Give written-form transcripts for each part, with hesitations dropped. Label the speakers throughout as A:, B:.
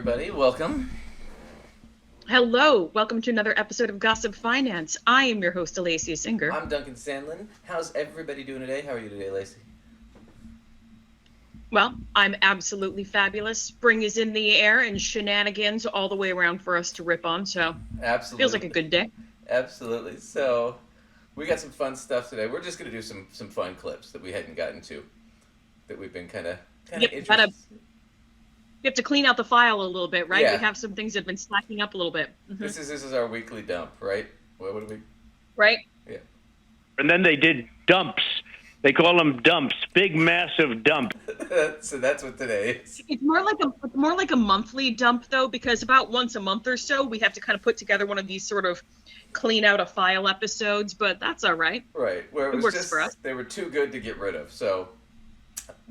A: everybody. Welcome.
B: Hello. Welcome to another episode of Gossip Finance. I am your host, Alacia Singer.
A: I'm Duncan Sandlin. How's everybody doing today? How are you today, Lacey?
B: Well, I'm absolutely fabulous. Spring is in the air and shenanigans all the way around for us to rip on, so
A: Absolutely.
B: feels like a good day.
A: Absolutely. So, we got some fun stuff today. We're just going to do some fun clips that we hadn't gotten to, that we've been kind of interested.
B: We have to clean out the file a little bit, right?
A: Yeah.
B: We have some things that have been slacking up a little bit. Mm-hmm.
A: This is our weekly dump, right? What do we?
B: Right?
A: Yeah.
C: And then they did dumps. They call them dumps, big, massive dump.
A: So that's what today is.
B: It's more like a monthly dump, though, because about once a month or so, we have to kind of put together one of these sort of clean out a file episodes, but that's all right.
A: Right. Where it
B: works
A: just,
B: for us.
A: They were too good to get rid of. So,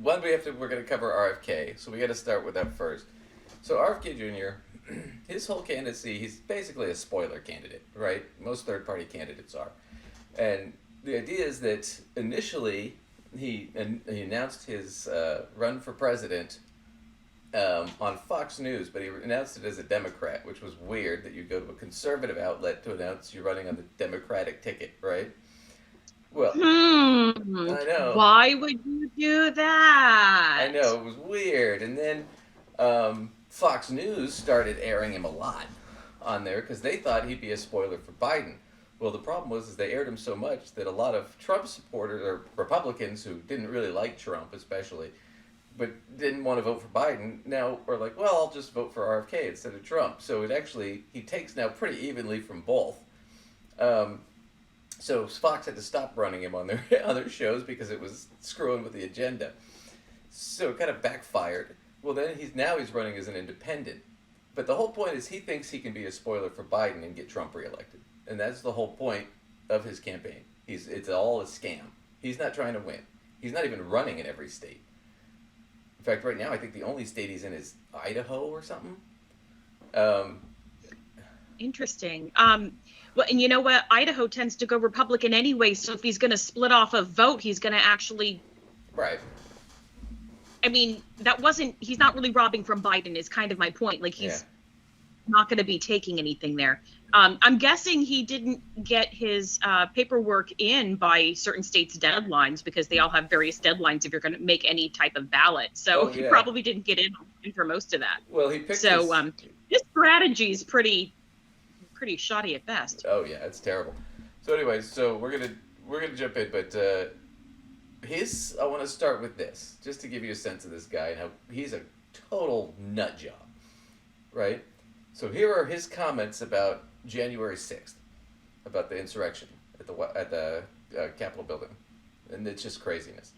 A: we're going to cover RFK, so we got to start with that first. So RFK Jr., his whole candidacy, he's basically a spoiler candidate, right? Most third-party candidates are. And the idea is that initially he announced his run for president on Fox News, but he announced it as a Democrat, which was weird that you go to a conservative outlet to announce you're running on the Democratic ticket, right? Well, I know.
B: Why would you do that?
A: I know, it was weird. And then Fox News started airing him a lot on there because they thought he'd be a spoiler for Biden. Well, the problem was they aired him so much that a lot of Trump supporters, or Republicans who didn't really like Trump especially, but didn't want to vote for Biden, now are like, well, I'll just vote for RFK instead of Trump. So he takes now pretty evenly from both. So Fox had to stop running him on their other shows because it was screwing with the agenda. So it kind of backfired. Well, then he's running as an independent. But the whole point is he thinks he can be a spoiler for Biden and get Trump reelected. And that's the whole point of his campaign. It's all a scam. He's not trying to win. He's not even running in every state. In fact, right now, I think the only state he's in is Idaho or something.
B: Interesting. Well, and you know what? Idaho tends to go Republican anyway, so if he's going to split off a vote, he's going to actually...
A: Right.
B: I mean, he's not really robbing from Biden is kind of my point. Like, he's not going to be taking anything there. I'm guessing he didn't get his paperwork in by certain states' deadlines because they all have various deadlines if you're going to make any type of ballot. So he probably didn't get in for most of that.
A: Well, he picked
B: his strategy is pretty shoddy at best.
A: Oh yeah, it's terrible. So anyway, so we're gonna jump in, but I want to start with this just to give you a sense of this guy and how he's a total nut job, right? So here are his comments about January 6th, about the insurrection at the Capitol building, and it's just craziness.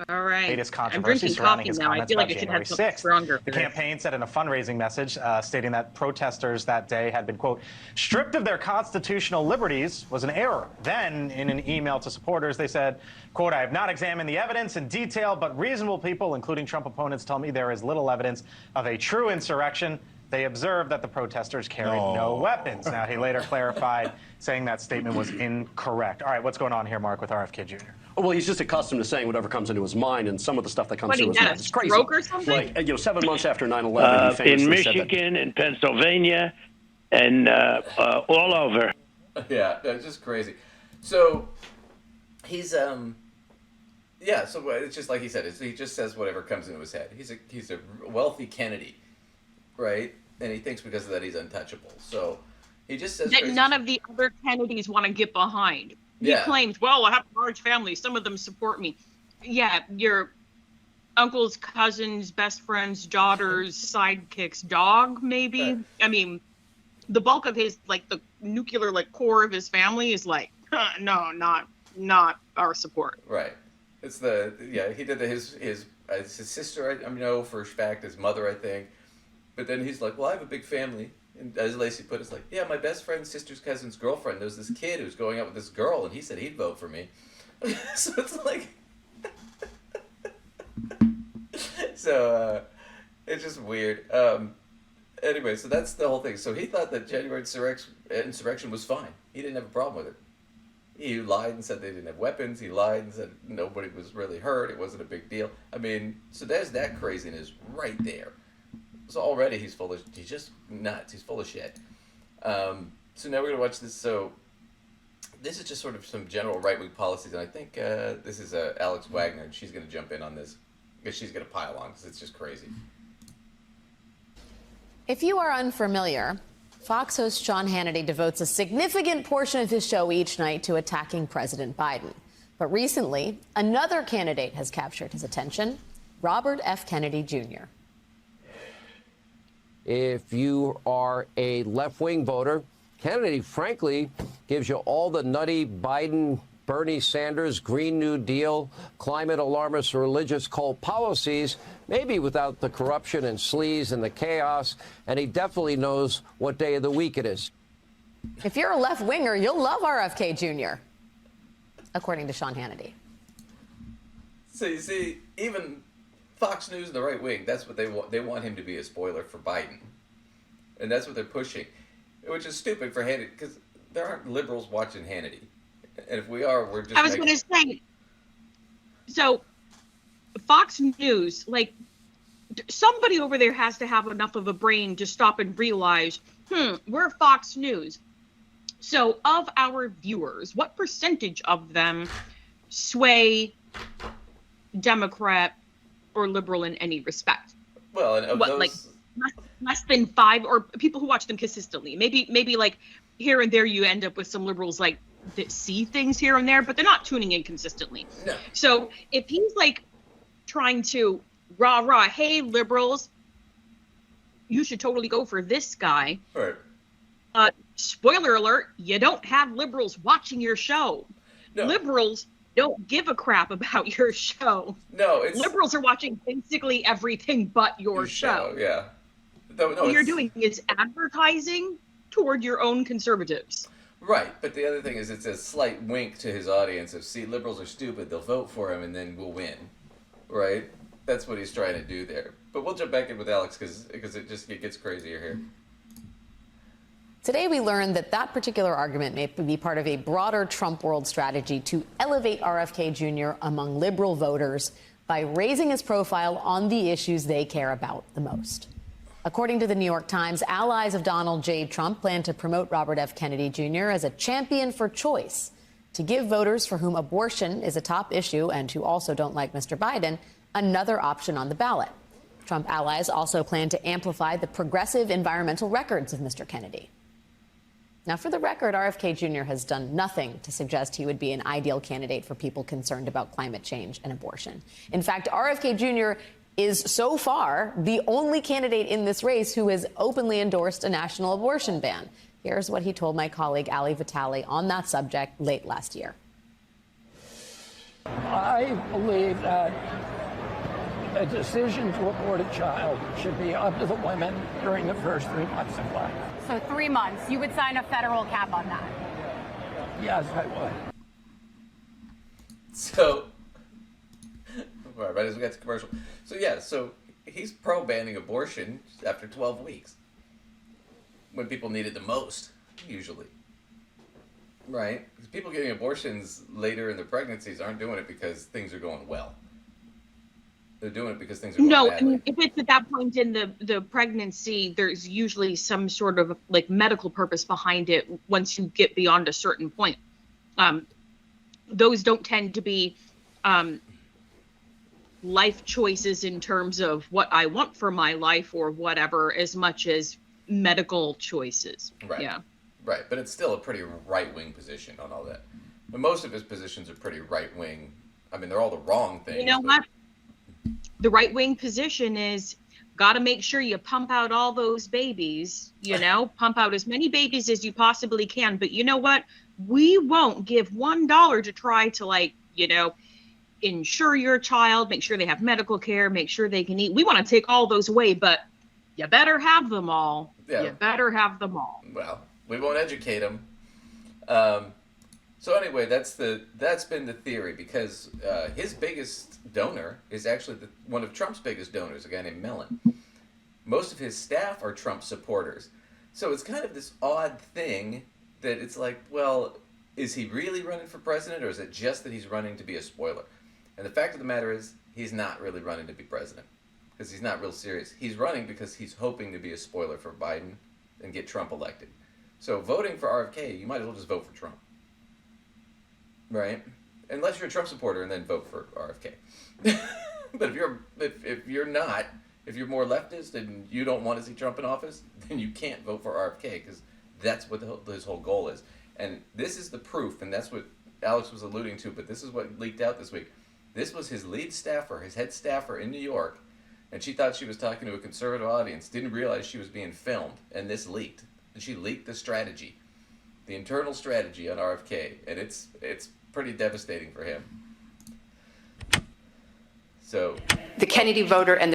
B: All right.
D: Latest
B: I'm
D: controversy
B: drinking
D: surrounding
B: coffee
D: his
B: now. I
D: comments
B: feel like
D: about
B: I should
D: January
B: have something
D: 6th.
B: stronger.
D: The campaign said in a fundraising message stating that protesters that day had been, quote, stripped of their constitutional liberties was an error. Then, in an email to supporters, they said, quote, I have not examined the evidence in detail, but reasonable people, including Trump opponents, tell me there is little evidence of a true insurrection. They observed that the protesters carried no weapons. Now, he later clarified, saying that statement was incorrect. All right, what's going on here, Mark, with RFK Jr.?
E: Well, he's just accustomed to saying whatever comes into his mind, and some of the stuff that comes to his mind is crazy.
B: Stroke or something?
E: Like, 7 months after 9/11, he
C: in
E: famously
C: Michigan, in Pennsylvania, and all over.
A: Yeah, that's just crazy. So he's so it's just like he said. He just says whatever comes into his head. He's a wealthy Kennedy, right? And he thinks because of that he's untouchable. So he just says
B: that none of the other Kennedys want to get behind. He claims, well, I have a large family. Some of them support me. Yeah, your uncle's cousins, best friends, daughters, sidekicks, dog, maybe. Right. I mean, the bulk of his, like, the nuclear, like, core of his family is like, no, not our support.
A: Right. It's he did his sister, I know for a fact, his mother, I think. But then he's like, well, I have a big family. And as Lacey put it, it's like, yeah, my best friend's sister's cousin's girlfriend. There's this kid who's going out with this girl, and he said he'd vote for me. So it's like... it's just weird. Anyway, so that's the whole thing. So he thought that January insurrection was fine. He didn't have a problem with it. He lied and said they didn't have weapons. He lied and said nobody was really hurt. It wasn't a big deal. I mean, so there's that craziness right there. So already he's just nuts. He's full of shit. So now we're going to watch this. So this is just sort of some general right-wing policies, and I think this is Alex Wagner, and she's going to jump in on this because she's going to pile on because it's just crazy.
F: If you are unfamiliar, Fox host Sean Hannity devotes a significant portion of his show each night to attacking President Biden. But recently, another candidate has captured his attention, Robert F. Kennedy Jr.
G: If you are a left-wing voter, Kennedy, frankly, gives you all the nutty Biden, Bernie Sanders, Green New Deal, climate alarmist, religious cult policies, maybe without the corruption and sleaze and the chaos, and he definitely knows what day of the week it is.
F: If you're a left-winger, you'll love RFK Jr., according to Sean Hannity.
A: So you see, even Fox News and the right wing, that's what they want. They want him to be a spoiler for Biden. And that's what they're pushing. Which is stupid for Hannity, because there aren't liberals watching Hannity. And if we are, we're just...
B: I was going to say, so Fox News, like, somebody over there has to have enough of a brain to stop and realize, we're Fox News. So of our viewers, what percentage of them sway Democrat or liberal in any respect?
A: Well, and of those...
B: like less than 5, or people who watch them consistently. Maybe like here and there you end up with some liberals like that see things here and there, but they're not tuning in consistently.
A: No.
B: So if he's like trying to rah, hey liberals, you should totally go for this guy.
A: Right.
B: Spoiler alert, you don't have liberals watching your show.
A: No.
B: Liberals don't give a crap about your show.
A: No, it's...
B: Liberals are watching basically everything but your show.
A: Yeah. No,
B: What you're doing is advertising toward your own conservatives.
A: Right, but the other thing is it's a slight wink to his audience of, see, liberals are stupid, they'll vote for him and then we'll win. Right? That's what he's trying to do there. But we'll jump back in with Alex because it gets crazier here.
F: Today, we learned that particular argument may be part of a broader Trump world strategy to elevate RFK Jr. among liberal voters by raising his profile on the issues they care about the most. According to the New York Times, allies of Donald J. Trump plan to promote Robert F. Kennedy Jr. as a champion for choice, to give voters for whom abortion is a top issue and who also don't like Mr. Biden another option on the ballot. Trump allies also plan to amplify the progressive environmental records of Mr. Kennedy. Now, for the record, RFK Jr. has done nothing to suggest he would be an ideal candidate for people concerned about climate change and abortion. In fact, RFK Jr. is so far the only candidate in this race who has openly endorsed a national abortion ban. Here's what he told my colleague Ali Vitale on that subject late last year.
H: I believe that a decision to abort a child should be up to the women during the first 3 months of life.
I: So 3 months, you would sign a federal cap on that?
H: Yes, I would.
A: So, right as we got to commercial. So yeah, so he's pro-banning abortion after 12 weeks. When people need it the most, usually. Right? Because people getting abortions later in their pregnancies aren't doing it because things are going well. They're doing it because things are going badly.
B: I mean, if it's at that point in the pregnancy, there's usually some sort of like medical purpose behind it once you get beyond a certain point. Those don't tend to be life choices in terms of what I want for my life or whatever, as much as medical choices.
A: Right.
B: Yeah.
A: Right, but it's still a pretty right-wing position on all that. But most of his positions are pretty right-wing. I mean, they're all the wrong things.
B: You know what? The right-wing position is got to make sure you pump out all those babies, pump out as many babies as you possibly can. But you know what? We won't give $1 to try to insure your child, make sure they have medical care, make sure they can eat. We want to take all those away, but you better have them all. Yeah. You better have them all.
A: Well, we won't educate them. So anyway, that's been the theory, because his biggest donor is actually one of Trump's biggest donors, a guy named Mellon. Most of his staff are Trump supporters. So it's kind of this odd thing that it's like, well, is he really running for president, or is it just that he's running to be a spoiler? And the fact of the matter is, he's not really running to be president. because he's not real serious. He's running because he's hoping to be a spoiler for Biden and get Trump elected. So voting for RFK, you might as well just vote for Trump. Right? Unless you're a Trump supporter and then vote for RFK. But if you're not, if you're more leftist and you don't want to see Trump in office, then you can't vote for RFK, because that's what his whole goal is. And this is the proof, and that's what Alex was alluding to, but this is what leaked out this week. This was his lead staffer, his head staffer in New York, and she thought she was talking to a conservative audience, didn't realize she was being filmed, and this leaked. And she leaked the strategy, the internal strategy on RFK, and it's pretty devastating for him. So
J: the Kennedy voter and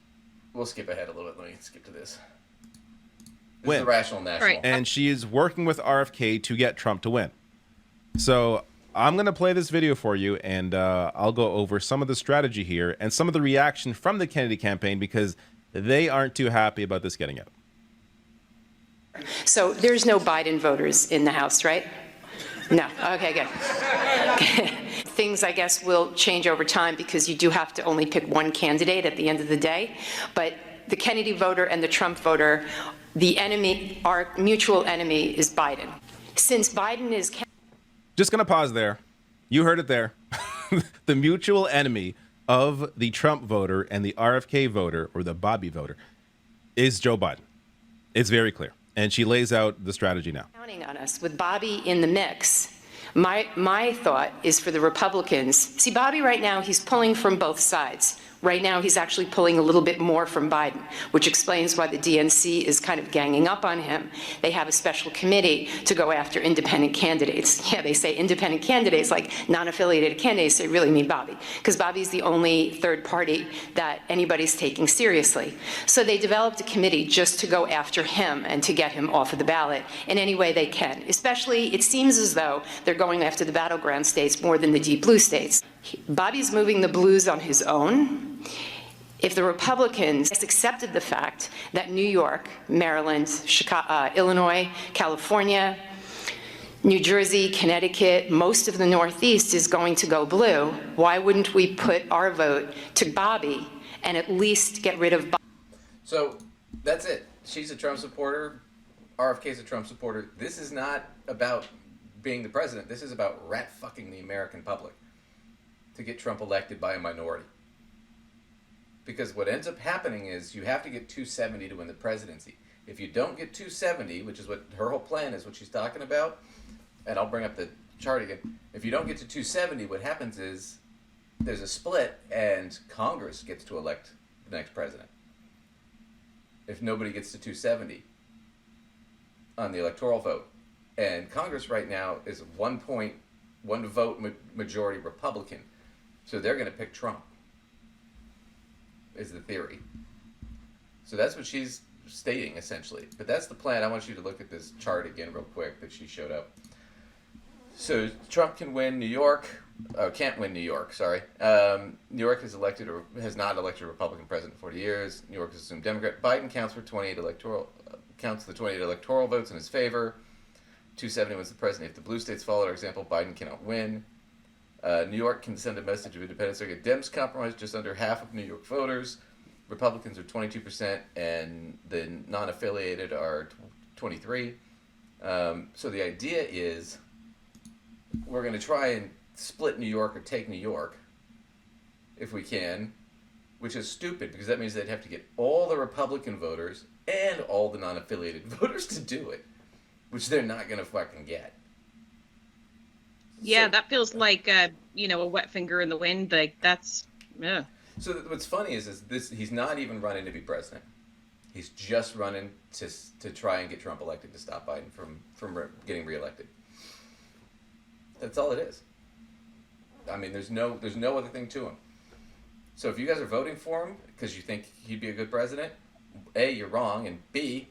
A: we'll skip ahead a little bit. Let me skip to this. This is the Rational National.
K: Right. And she is working with RFK to get Trump to win. So I'm going to play this video for you, and I'll go over some of the strategy here and some of the reaction from the Kennedy campaign, because they aren't too happy about this getting out.
J: so there's no Biden voters in the House, right? No. Okay, good. Things, I guess, will change over time, because you do have to only pick one candidate at the end of the day. But the Kennedy voter and the Trump voter, the enemy, our mutual enemy, is Biden. Since Biden is...
K: Just going to pause there. You heard it there. The mutual enemy of the Trump voter and the RFK voter, or the Bobby voter, is Joe Biden. It's very clear. And she lays out the strategy now.
J: Counting on us with Bobby in the mix. My thought is for the Republicans. See, Bobby right now, he's pulling from both sides. Right now, he's actually pulling a little bit more from Biden, which explains why the DNC is kind of ganging up on him. They have a special committee to go after independent candidates. Yeah, they say independent candidates, like non-affiliated candidates. They really mean Bobby, because Bobby's the only third party that anybody's taking seriously. So they developed a committee just to go after him and to get him off of the ballot in any way they can. Especially, it seems as though they're going after the battleground states more than the deep blue states. Bobby's moving the blues on his own. If the Republicans accepted the fact that New York, Maryland, Chicago, Illinois, California, New Jersey, Connecticut, most of the Northeast is going to go blue, why wouldn't we put our vote to Bobby and at least get rid of Bobby?
A: So that's it. She's a Trump supporter. RFK's a Trump supporter. This is not about being the president. This is about rat fucking the American public to get Trump elected by a minority. Because what ends up happening is you have to get 270 to win the presidency. If you don't get 270, which is what her whole plan is, what she's talking about, and I'll bring up the chart again. If you don't get to 270, what happens is there's a split and Congress gets to elect the next president. If nobody gets to 270 on the electoral vote. And Congress right now is 1 vote majority Republican. So they're going to pick Trump, is the theory. So that's what she's stating, essentially. But that's the plan. I want you to look at this chart again real quick that she showed up. So Trump can win New York. Can't win New York, sorry. New York has not elected a Republican president in 40 years. New York is assumed Democrat. Biden counts the 28 electoral votes in his favor. 270 wins the president. If the blue states follow our example, Biden cannot win. New York can send a message of independence. Dems compromise just under half of New York voters. Republicans are 22%, and the non-affiliated are 23%. So the idea is we're going to try and split New York or take New York if we can, which is stupid because that means they'd have to get all the Republican voters and all the non-affiliated voters to do it, which they're not going to fucking get.
B: Yeah, that feels like a wet finger in the wind. Like that's, yeah.
A: So what's funny is this: he's not even running to be president. He's just running to try and get Trump elected to stop Biden from getting reelected. That's all it is. I mean, there's no other thing to him. So if you guys are voting for him because you think he'd be a good president, A, you're wrong, and B,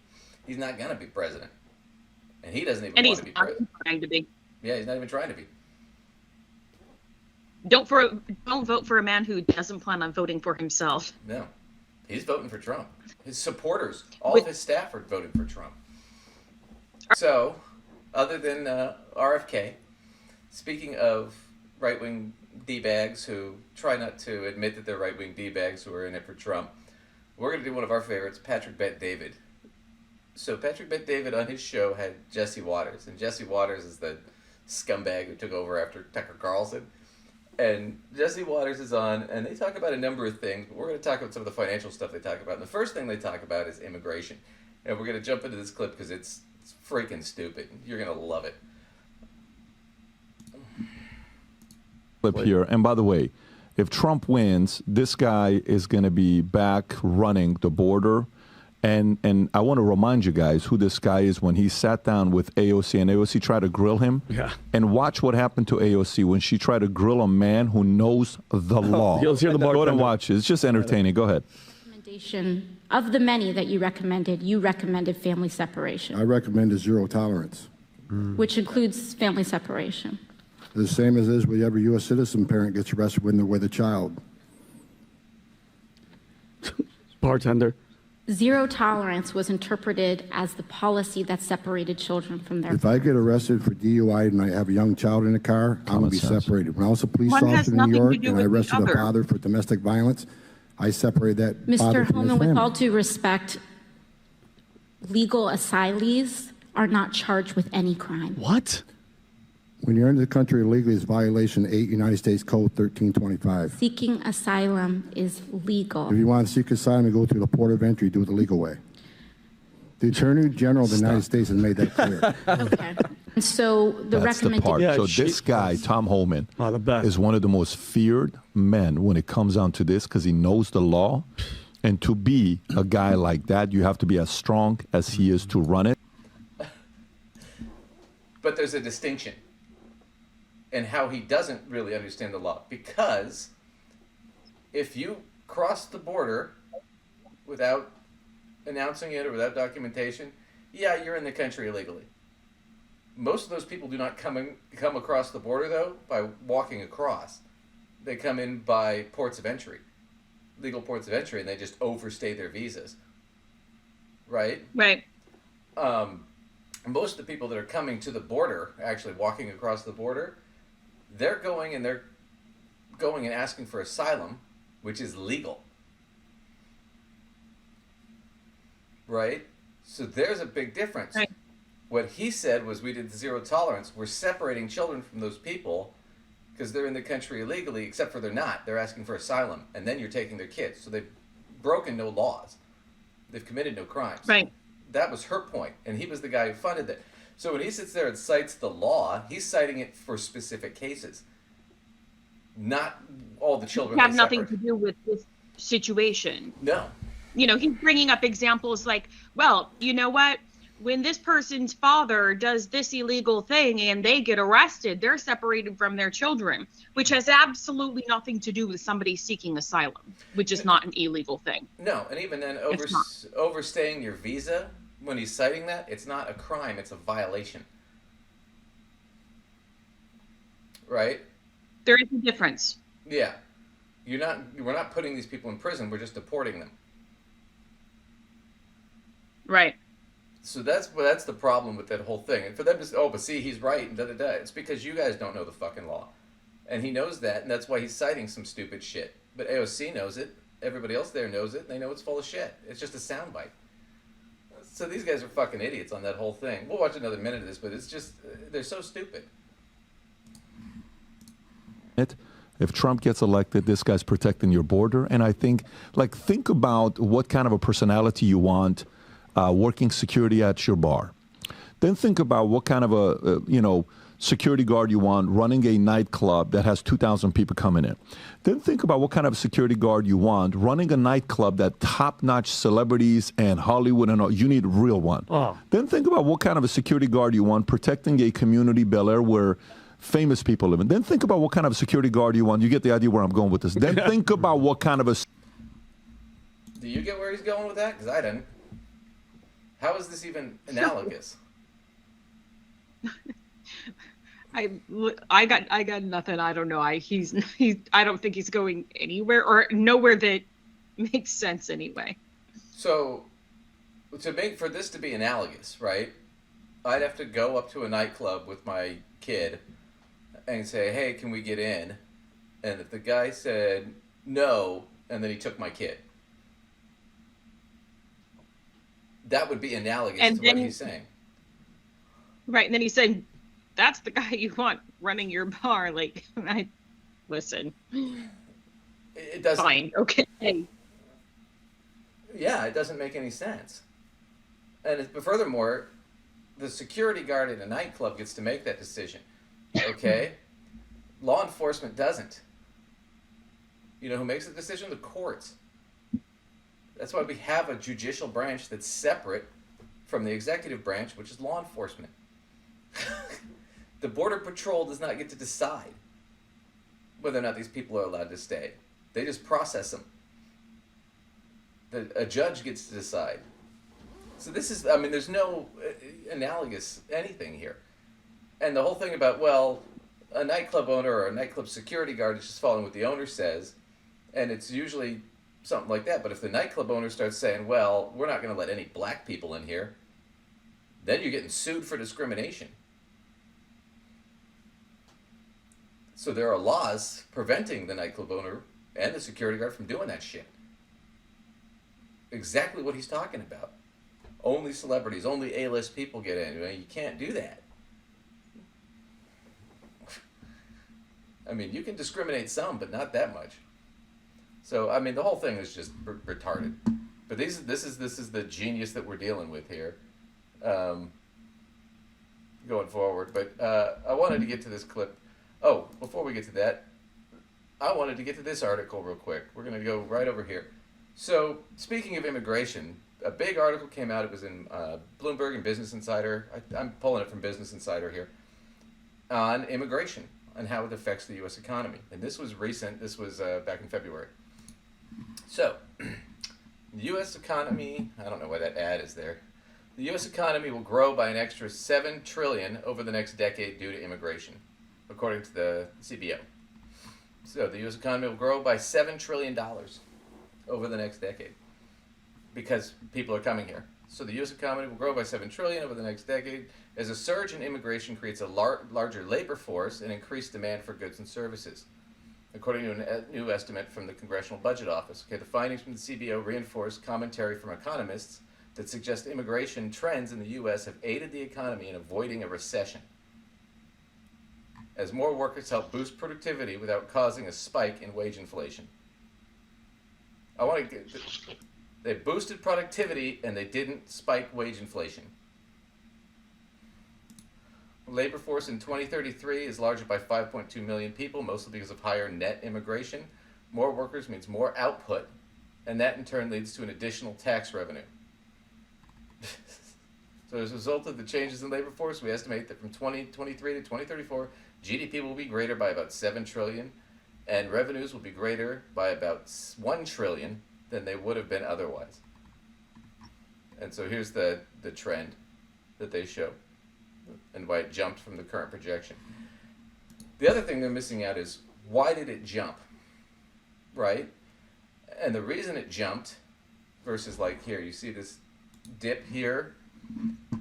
A: he's not gonna be president, and he doesn't even want to be president.
B: And he's not trying to be.
A: Yeah, he's not even trying to be.
B: Don't vote for a man who doesn't plan on voting for himself.
A: No, he's voting for Trump. His supporters, all of his staff are voting for Trump. So, other than RFK, speaking of right-wing D-bags who try not to admit that they're right-wing D-bags who are in it for Trump, We're going to do one of our favorites, Patrick Bet David. So Patrick Bet David on his show had Jesse Waters, and Jesse Waters is the scumbag who took over after Tucker Carlson. And Jesse Waters is on, and they talk about a number of things, but we're going to talk about some of the financial stuff they talk about. And the first thing they talk about is immigration. And we're going to jump into this clip because it's freaking stupid. You're going to love it.
L: Clip here. And by the way, if Trump wins, this guy is going to be back running the border. And I want to remind you guys who this guy is when he sat down with AOC and AOC tried to grill him.
M: Yeah.
L: And watch what happened to AOC when she tried to grill a man who knows the law.
M: You'll hear the
L: Go ahead and watch it. It's just entertaining. Go ahead.
N: Recommendation of the many that you recommended family separation.
O: I recommended zero tolerance.
N: Which includes family separation.
O: The same as is with every U.S. citizen parent gets arrested when they're with a child.
M: Bartender.
N: Zero tolerance was interpreted as the policy that separated children from their
O: If I get arrested for DUI and I have a young child in the car, I'm going to be separated. When I was a police officer in New York and I arrested a father for domestic violence, I separated that father
N: Mr.
O: from his
N: Holman, with
O: family.
N: all due respect, legal asylees are not charged with any crime.
M: What?
O: When you're in the country illegally, it's violation 8 United States Code 1325.
N: Seeking asylum is legal.
O: If you want to seek asylum, you go through the port of entry, do it the legal way. The Attorney General of the United States has made that clear.
N: Okay. And so the
L: That's the part.
N: recommendation.
L: So this guy, Tom Holman,
M: the best.
L: is one of the most feared men when it comes down to this because he knows the law. And to be a guy like that, you have to be as strong as he is to run it.
A: But there's a distinction in how he doesn't really understand the law. Because if you cross the border without announcing it or without documentation, yeah, you're in the country illegally. Most of those people do not come across the border, though, by walking across. They come in by ports of entry, legal ports of entry, and they just overstay their visas. Right?
B: Right.
A: Most of the people that are coming to the border, actually walking across the border, they're going and asking for asylum, which is legal. Right? So there's a big difference.
B: Right.
A: What he said was we did zero tolerance. We're separating children from those people because they're in the country illegally, except for they're not. They're asking for asylum, and then you're taking their kids. So they've broken no laws. They've committed no crimes.
B: Right.
A: That was her point, and he was the guy who funded it. So when he sits there and cites the law, he's citing it for specific cases, not all the children.
B: Have nothing to do with this situation.
A: No.
B: You know, he's bringing up examples like, well, you know what? When this person's father does this illegal thing and they get arrested, they're separated from their children, which has absolutely nothing to do with somebody seeking asylum, which is not an illegal thing.
A: No, and even then, overstaying your visa, when he's citing that, it's not a crime, it's a violation. Right?
B: There is a difference.
A: Yeah. We're not putting these people in prison, we're just deporting them.
B: Right.
A: So that's the problem with that whole thing. And for them to say, oh, but see, he's right, and da-da-da, it's because you guys don't know the fucking law. And he knows that, and that's why he's citing some stupid shit. But AOC knows it, everybody else there knows it, and they know it's full of shit. It's just a soundbite. So these guys are fucking idiots on that whole thing. We'll watch another minute of this, but it's just, they're so stupid.
L: If Trump gets elected, this guy's protecting your border. And I think about what kind of a personality you want working security at your bar. Then think about what kind of a security guard you want running a nightclub that has 2,000 people coming in. Then think about what kind of security guard you want running a nightclub that top-notch celebrities and Hollywood and all. You need a real one.
M: Oh.
L: Then think about what kind of a security guard you want protecting a community, Bel Air, where famous people live in. Then think about what kind of security guard you want. You get the idea where I'm going with this. Then think about what kind of a...
A: Do you get where he's going with that? Because I didn't. How is this even analogous?
B: I got nothing. I don't know. I don't think he's going anywhere or nowhere that makes sense anyway.
A: So, for this to be analogous, right? I'd have to go up to a nightclub with my kid and say, "Hey, can we get in?" And if the guy said no, and then he took my kid, that would be analogous
B: and
A: to
B: then,
A: what he's saying.
B: Right, and then he's saying, that's the guy you want running your bar. Like, listen.
A: It doesn't.
B: Fine, okay.
A: Yeah, it doesn't make any sense. And furthermore, the security guard in a nightclub gets to make that decision. Okay? Law enforcement doesn't. You know who makes the decision? The courts. That's why we have a judicial branch that's separate from the executive branch, which is law enforcement. The Border Patrol does not get to decide whether or not these people are allowed to stay. They just process them. A judge gets to decide. So this is, I mean, there's no analogous anything here. And the whole thing about, well, a nightclub owner or a nightclub security guard is just following what the owner says, and it's usually something like that. But if the nightclub owner starts saying, well, we're not going to let any black people in here, then you're getting sued for discrimination. So there are laws preventing the nightclub owner and the security guard from doing that shit. Exactly what he's talking about. Only celebrities, only A-list people get in. You can't do that. I mean, you can discriminate some, but not that much. So, I mean, the whole thing is just retarded. But this is the genius that we're dealing with here, going forward. But I wanted to get to this clip. Oh, before we get to that, I wanted to get to this article real quick. We're going to go right over here. So, speaking of immigration, a big article came out. It was in Bloomberg and Business Insider. I'm pulling it from Business Insider here, on immigration and how it affects the U.S. economy. And this was recent. This was back in February. So, the U.S. economy, I don't know why that ad is there. The U.S. economy will grow by an extra $7 trillion over the next decade due to immigration, according to the CBO. So, the U.S. economy will grow by $7 trillion over the next decade because people are coming here. So the U.S. economy will grow by $7 trillion over the next decade as a surge in immigration creates a larger labor force and increased demand for goods and services, according to a new estimate from the Congressional Budget Office. Okay, the findings from the CBO reinforce commentary from economists that suggest immigration trends in the U.S. have aided the economy in avoiding a recession, as more workers help boost productivity without causing a spike in wage inflation. They boosted productivity and they didn't spike wage inflation. Labor force in 2033 is larger by 5.2 million people, mostly because of higher net immigration. More workers means more output, and that in turn leads to an additional tax revenue. So as a result of the changes in labor force, we estimate that from 2023 to 2034, GDP will be greater by about $7 trillion, and revenues will be greater by about $1 trillion than they would have been otherwise. And so here's the trend that they show and why it jumped from the current projection. The other thing they're missing out is, why did it jump, right? And the reason it jumped versus like here, you see this dip here,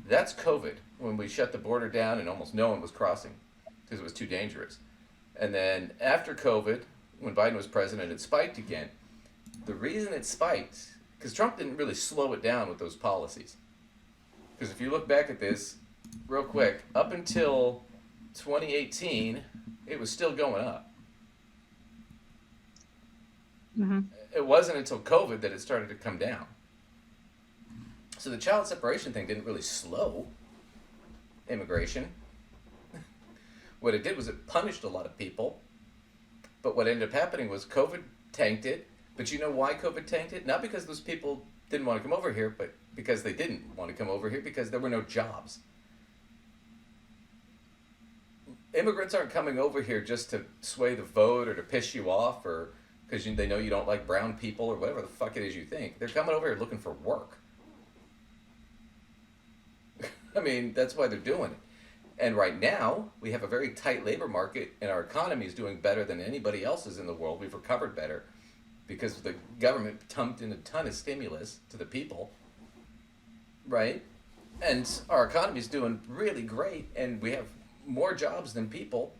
A: that's COVID, when we shut the border down and almost no one was crossing because it was too dangerous. And then after COVID, when Biden was president, it spiked again. The reason it spiked, because Trump didn't really slow it down with those policies. Because if you look back at this real quick, up until 2018, it was still going up.
B: Mm-hmm.
A: It wasn't until COVID that it started to come down. So the child separation thing didn't really slow immigration. What it did was it punished a lot of people. But what ended up happening was COVID tanked it. But you know why COVID tanked it? Not because those people didn't want to come over here, but because they didn't want to come over here because there were no jobs. Immigrants aren't coming over here just to sway the vote or to piss you off or because they know you don't like brown people or whatever the fuck it is you think. They're coming over here looking for work. I mean, that's why they're doing it. And right now, we have a very tight labor market, and our economy is doing better than anybody else's in the world. We've recovered better because the government pumped in a ton of stimulus to the people, right? And our economy is doing really great, and we have more jobs than people.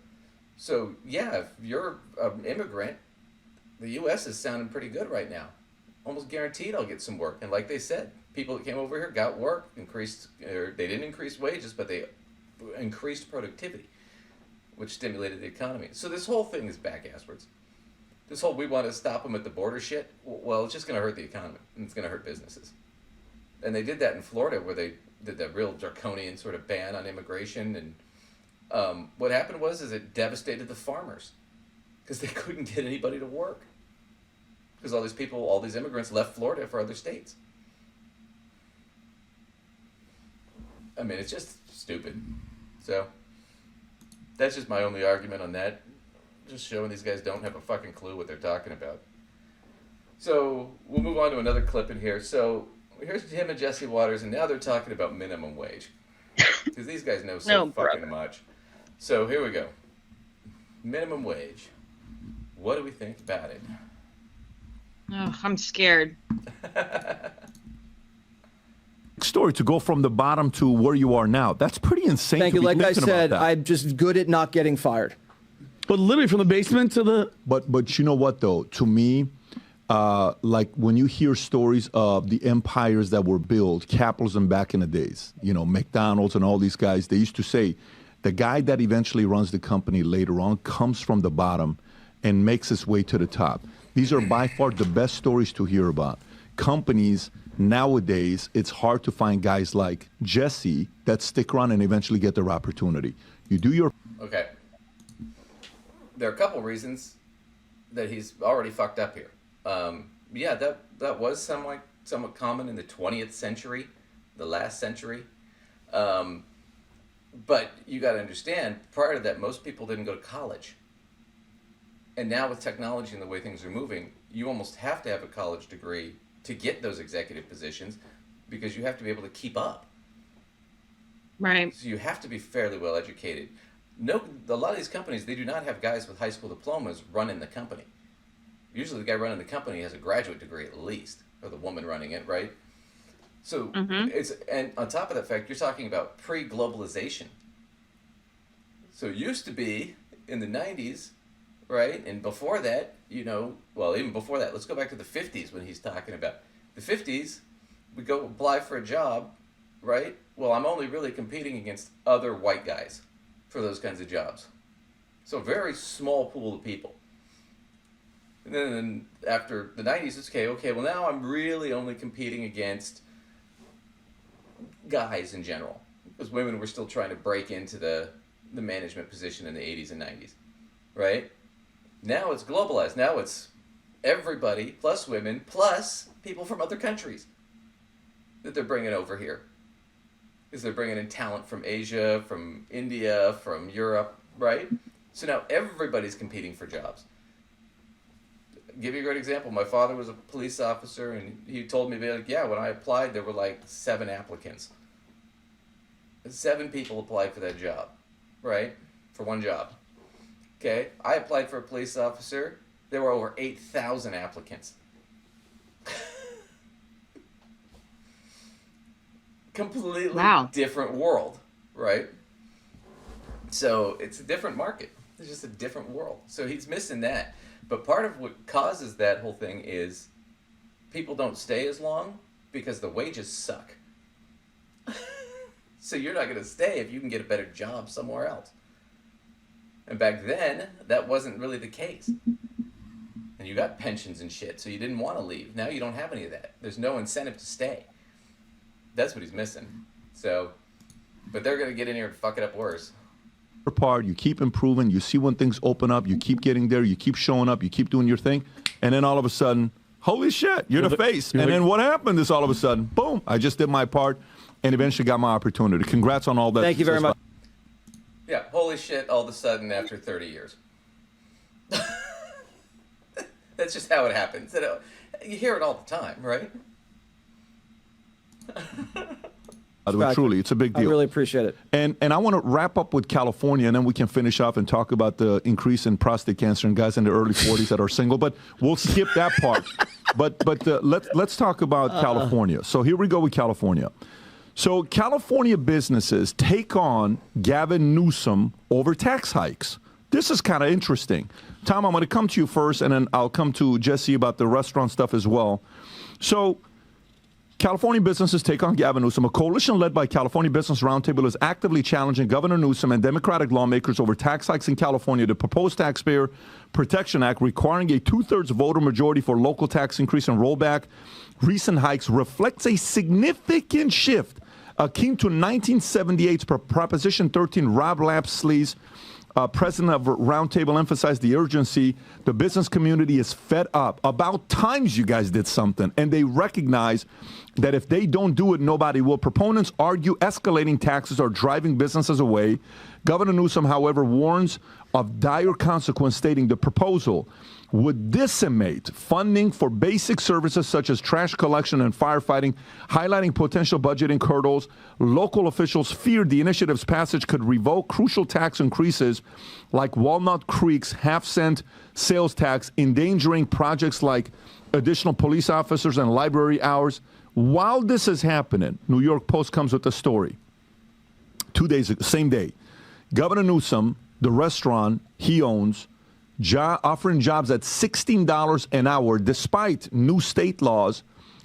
A: So, yeah, if you're an immigrant, the U.S. is sounding pretty good right now. Almost guaranteed I'll get some work. And like they said, people that came over here got work, they didn't increase wages, but they increased productivity, which stimulated the economy. So this whole thing is back-asswards. This whole we want to stop them at the border shit, well, it's just going to hurt the economy, and it's going to hurt businesses. And they did that in Florida, where they did that real draconian sort of ban on immigration, and what happened was it devastated the farmers, because they couldn't get anybody to work. Because all these immigrants left Florida for other states. I mean, it's just stupid. So, that's just my only argument on that. Just showing these guys don't have a fucking clue what they're talking about. So, we'll move on to another clip in here. So, here's him and Jesse Waters, and now they're talking about minimum wage. Because these guys know so fucking much. So, here we go. Minimum wage. What do we think about it?
B: Oh, I'm scared.
L: Story to go from the bottom to where you are now. That's pretty insane.
P: Thank you. Like I said, I'm just good at not getting fired.
M: But literally from the basement to the...
L: But you know what, though? To me, like when you hear stories of the empires that were built, capitalism back in the days, McDonald's and all these guys, they used to say, the guy that eventually runs the company later on comes from the bottom and makes his way to the top. These are by far the best stories to hear about. Companies nowadays, it's hard to find guys like Jesse that stick around and eventually get their opportunity. You do your...
A: Okay. There are a couple reasons that he's already fucked up here. Yeah, that was somewhat common in the 20th century, the last century. But you got to understand, prior to that, most people didn't go to college. And now with technology and the way things are moving, you almost have to have a college degree to get those executive positions, because you have to be able to keep up.
B: Right.
A: So you have to be fairly well educated. A lot of these companies, they do not have guys with high school diplomas running the company. Usually the guy running the company has a graduate degree at least, or the woman running it, right? So and on top of that fact, you're talking about pre-globalization. So it used to be in the 90s, right? And before that, even before that, let's go back to the 50s when he's talking about. The 50s, we go apply for a job, right? Well, I'm only really competing against other white guys for those kinds of jobs. So a very small pool of people. And then after the 90s, it's okay, well now I'm really only competing against guys in general. Because women were still trying to break into the management position in the 80s and 90s, right? Now it's globalized. Now it's everybody, plus women, plus people from other countries that they're bringing over here. Because they're bringing in talent from Asia, from India, from Europe, right? So now everybody's competing for jobs. I'll give you a great example. My father was a police officer, and he told me, when I applied, there were like 7 applicants. 7 people applied for that job, right? For one job. Okay, I applied for a police officer. There were over 8,000 applicants. Completely different world, right? So it's a different market. It's just a different world. So he's missing that. But part of what causes that whole thing is people don't stay as long because the wages suck. So you're not going to stay if you can get a better job somewhere else. And back then, that wasn't really the case. And you got pensions and shit, so you didn't want to leave. Now you don't have any of that. There's no incentive to stay. That's what he's missing. So, but they're going to get in here and fuck it up worse.
L: Part, you keep improving, you see when things open up, you keep getting there, you keep showing up, you keep doing your thing, and then all of a sudden, holy shit, you're the face. And then what happened is all of a sudden, boom, I just did my part and eventually got my opportunity. Congrats on all that.
P: Thank you very much.
A: Yeah, holy shit, all of a sudden after 30 years. That's just how it happens. You hear it all the time, right?
L: Truly, it's a big deal.
P: I really appreciate it.
L: And I want to wrap up with California, and then we can finish off and talk about the increase in prostate cancer in guys in their early 40s that are single. But we'll skip that part. But let's talk about California. So here we go with California. So California businesses take on Gavin Newsom over tax hikes. This is kind of interesting. Tom, I'm going to come to you first, and then I'll come to Jesse about the restaurant stuff as well. So California businesses take on Gavin Newsom. A coalition led by California Business Roundtable is actively challenging Governor Newsom and Democratic lawmakers over tax hikes in California. The proposed Taxpayer Protection Act, requiring a 2/3 voter majority for local tax increase and rollback recent hikes, reflects a significant shift akin to 1978's Proposition 13. Rob Lapsley's president of Roundtable, emphasized the urgency. The business community is fed up. About times you guys did something, and they recognize that if they don't do it, nobody will. Proponents argue escalating taxes are driving businesses away. Governor Newsom, however, warns of dire consequence, stating the proposal would decimate funding for basic services such as trash collection and firefighting, highlighting potential budgeting hurdles. Local officials feared the initiative's passage could revoke crucial tax increases like Walnut Creek's half-cent sales tax, endangering projects like additional police officers and library hours. While this is happening, New York Post comes with a story. 2 days ago, same day, Governor Newsom, the restaurant he owns, offering jobs at $16 an hour, despite new state laws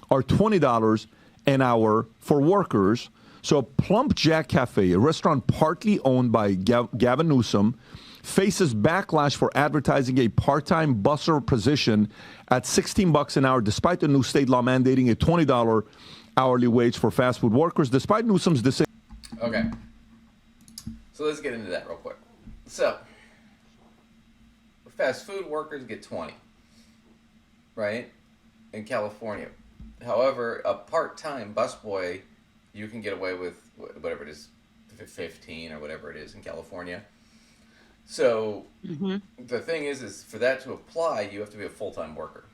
L: are $20 an hour for workers. So Plump Jack Cafe, a restaurant partly owned by Gavin Newsom, faces backlash for advertising a part-time busser position at $16 an hour, despite the new state law mandating a $20 hourly wage for fast food workers, despite Newsom's decision.
A: Okay. So let's get into that real quick. So, fast food workers get 20, right, in California. However, a part-time busboy, you can get away with whatever it is, 15 or whatever it is in California. So the thing is for that to apply, you have to be a full-time worker,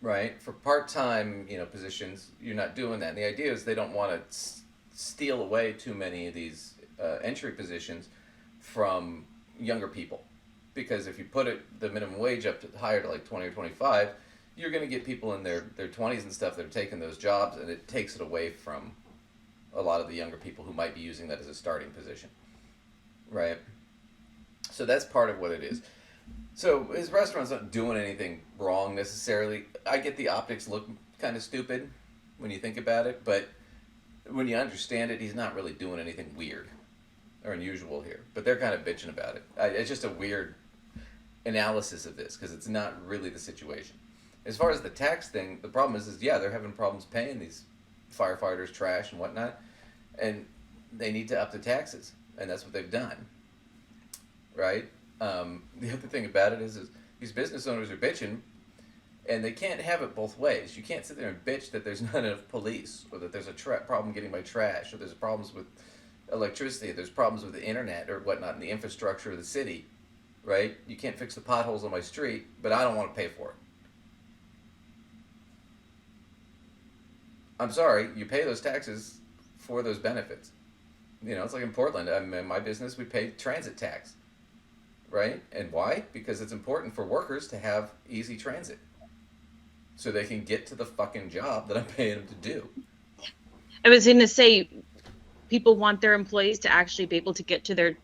A: right? For part-time, positions, you're not doing that. And the idea is they don't want to steal away too many of these entry positions from younger people, because if you put the minimum wage up to higher to like 20 or 25, you're going to get people in their 20s and stuff that are taking those jobs, and it takes it away from a lot of the younger people who might be using that as a starting position, right? So that's part of what it is. So his restaurant's not doing anything wrong necessarily. I get the optics look kind of stupid when you think about it, but when you understand it, he's not really doing anything weird or unusual here, but they're kind of bitching about it. It's just a weird analysis of this because it's not really the situation. As far as the tax thing, the problem is they're having problems paying these firefighters trash and whatnot, and they need to up the taxes, and that's what they've done, right? The other thing about it is these business owners are bitching, and they can't have it both ways. You can't sit there and bitch that there's not enough police, or that there's a problem getting my trash, or there's problems with electricity, there's problems with the internet or whatnot in the infrastructure of the city, right? You can't fix the potholes on my street, but I don't want to pay for it. I'm sorry, you pay those taxes for those benefits. It's like in Portland, in my business, we pay transit tax, right? And why? Because it's important for workers to have easy transit so they can get to the fucking job that I'm paying them to do.
B: I was going to say, people want their employees to actually be able to get to their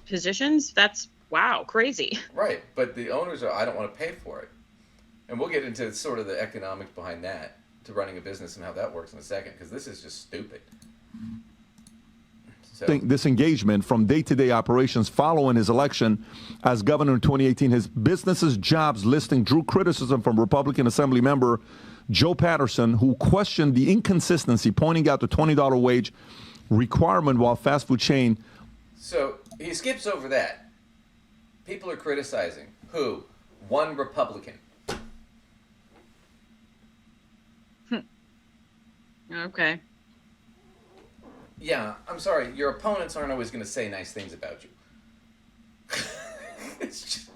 B: positions. That's, wow, crazy.
A: Right, but the owners I don't want to pay for it. And we'll get into sort of the economics behind that, to running a business and how that works in a second, because this is just stupid. So.
L: Disengagement from day-to-day operations following his election as governor in 2018. His business's jobs listing drew criticism from Republican Assembly member Joe Patterson, who questioned the inconsistency, pointing out the $20 wage requirement while fast food chain.
A: So he skips over that. People are criticizing who? One Republican.
B: Okay.
A: Yeah, I'm sorry. Your opponents aren't always going to say nice things about you. It's just,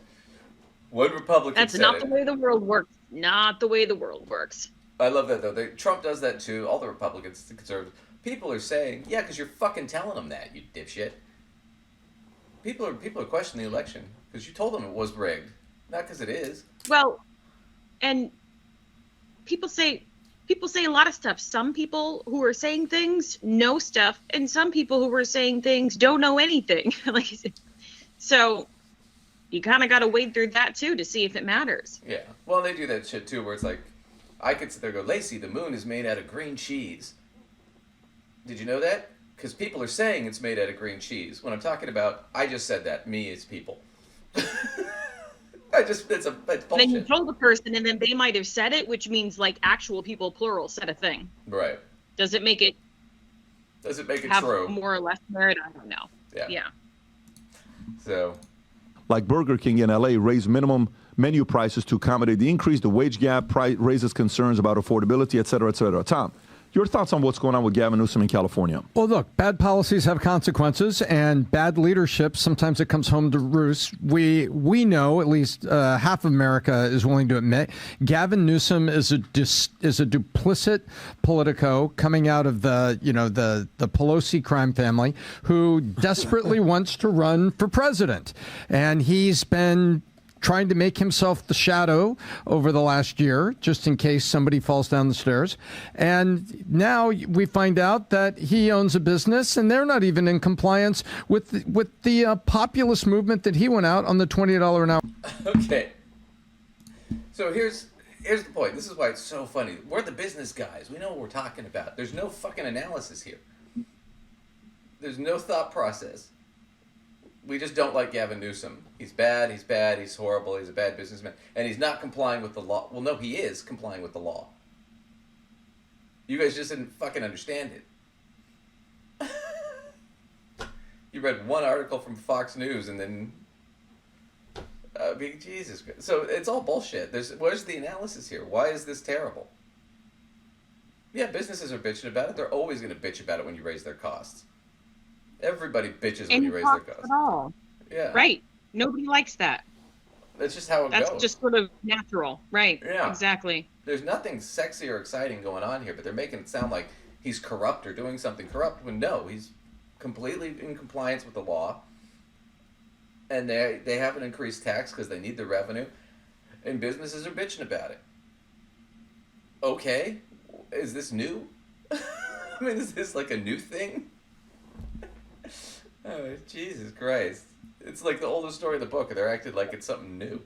A: one Republican
B: That's
A: said
B: not
A: it.
B: the way the world works. Not the way the world works.
A: I love that, though. Trump does that, too. All the Republicans, the conservatives. People are saying, yeah, because you're fucking telling them that, you dipshit. People are questioning the election because you told them it was rigged, not because it is.
B: Well, and people say a lot of stuff. Some people who are saying things know stuff, and some people who are saying things don't know anything. So you kind of got to wade through that too to see if it matters.
A: Yeah. Well, they do that shit too, where it's like, I could sit there and go, Lacey, the moon is made out of green cheese. Did you know that? Because people are saying it's made out of green cheese. When I'm talking about, I just said that. Me is people. it's bullshit.
B: Then you told the person, and then they might have said it, which means like actual people, plural, said a thing.
A: Right.
B: Does it make it have
A: true?
B: More or less merit? I don't know. Yeah.
A: So.
L: Like Burger King in LA raised minimum menu prices to accommodate the increase. The wage gap raises concerns about affordability, et cetera, et cetera. Tom, your thoughts on what's going on with Gavin Newsom in California?
Q: Well, look, bad policies have consequences, and bad leadership, sometimes it comes home to roost. We know, at least half of America is willing to admit, Gavin Newsom is a duplicit politico coming out of the Pelosi crime family who desperately wants to run for president. And he's been trying to make himself the shadow over the last year, just in case somebody falls down the stairs. And now we find out that he owns a business, and they're not even in compliance with the populist movement that he went out on the $20 an hour.
A: Okay. So here's the point. This is why it's so funny. We're the business guys. We know what we're talking about. There's no fucking analysis here. There's no thought process. We just don't like Gavin Newsom. He's bad, he's horrible, he's a bad businessman, and he's not complying with the law. Well, no, he is complying with the law. You guys just didn't fucking understand it. You read one article from Fox News and then... Jesus Christ. So it's all bullshit. Where's the analysis here? Why is this terrible? Yeah, businesses are bitching about it. They're always going to bitch about it when you raise their costs. Everybody bitches when you raise their costs.
B: At all.
A: Yeah.
B: Right. Nobody likes that.
A: That's just how it goes.
B: That's just sort of natural. Right.
A: Yeah.
B: Exactly.
A: There's nothing sexy or exciting going on here, but they're making it sound like he's corrupt or doing something corrupt when no, he's completely in compliance with the law. And they have an increased tax because they need the revenue. And businesses are bitching about it. Okay. Is this new? I mean, is this like a new thing? Oh, Jesus Christ. It's like the oldest story of the book. They're acting like it's something new.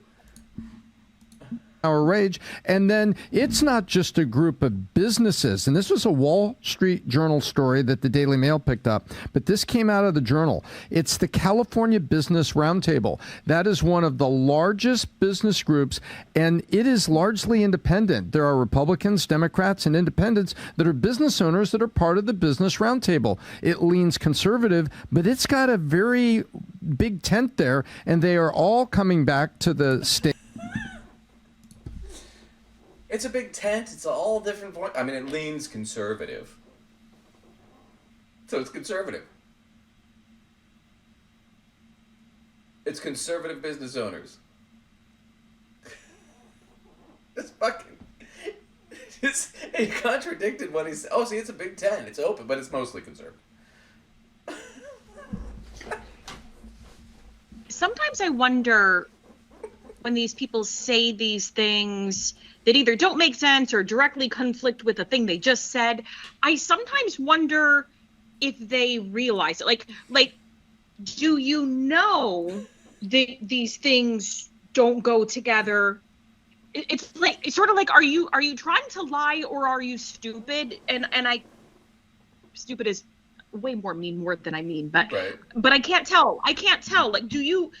Q: Our rage. And then it's not just a group of businesses. And this was a Wall Street Journal story that the Daily Mail picked up. But this came out of the Journal. It's the California Business Roundtable. That is one of the largest business groups, and it is largely independent. There are Republicans, Democrats, and independents that are business owners that are part of the Business Roundtable. It leans conservative, but it's got a very big tent there, and they are all coming back to the state.
A: It's a big tent. It's all different points. I mean, it leans conservative. So it's conservative. It's conservative business owners. It's fucking... he contradicted what he said. Oh, see, it's a big tent. It's open, but it's mostly conservative.
B: Sometimes I wonder when these people say these things that either don't make sense or directly conflict with the thing they just said. I sometimes wonder if they realize it. Like, do you know that these things don't go together? It's sort of like, are you trying to lie or are you stupid? And stupid is way more mean word than I mean, but
A: right.
B: But I can't tell. Like, do you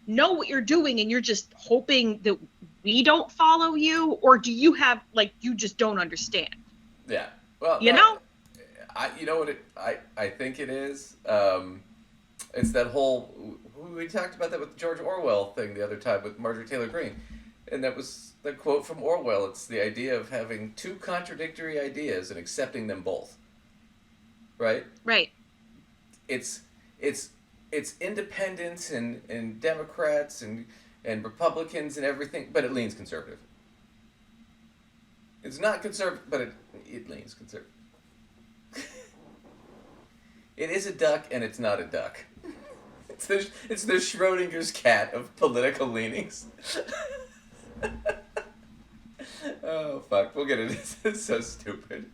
B: know what you're doing and you're just hoping that we don't follow you, or do you have, like, you just don't understand?
A: Yeah. Well,
B: you know
A: what I think it is. It's that whole, we talked about that with the George Orwell thing the other time with Marjorie Taylor Greene, and that was the quote from Orwell. It's the idea of having two contradictory ideas and accepting them both. Right.
B: Right.
A: It's independents and Democrats and Republicans and everything, but it leans conservative. It's not conservative, but it leans conservative. It is a duck, and it's not a duck. It's the Schrodinger's cat of political leanings. Oh, fuck. We'll get it. It's so stupid.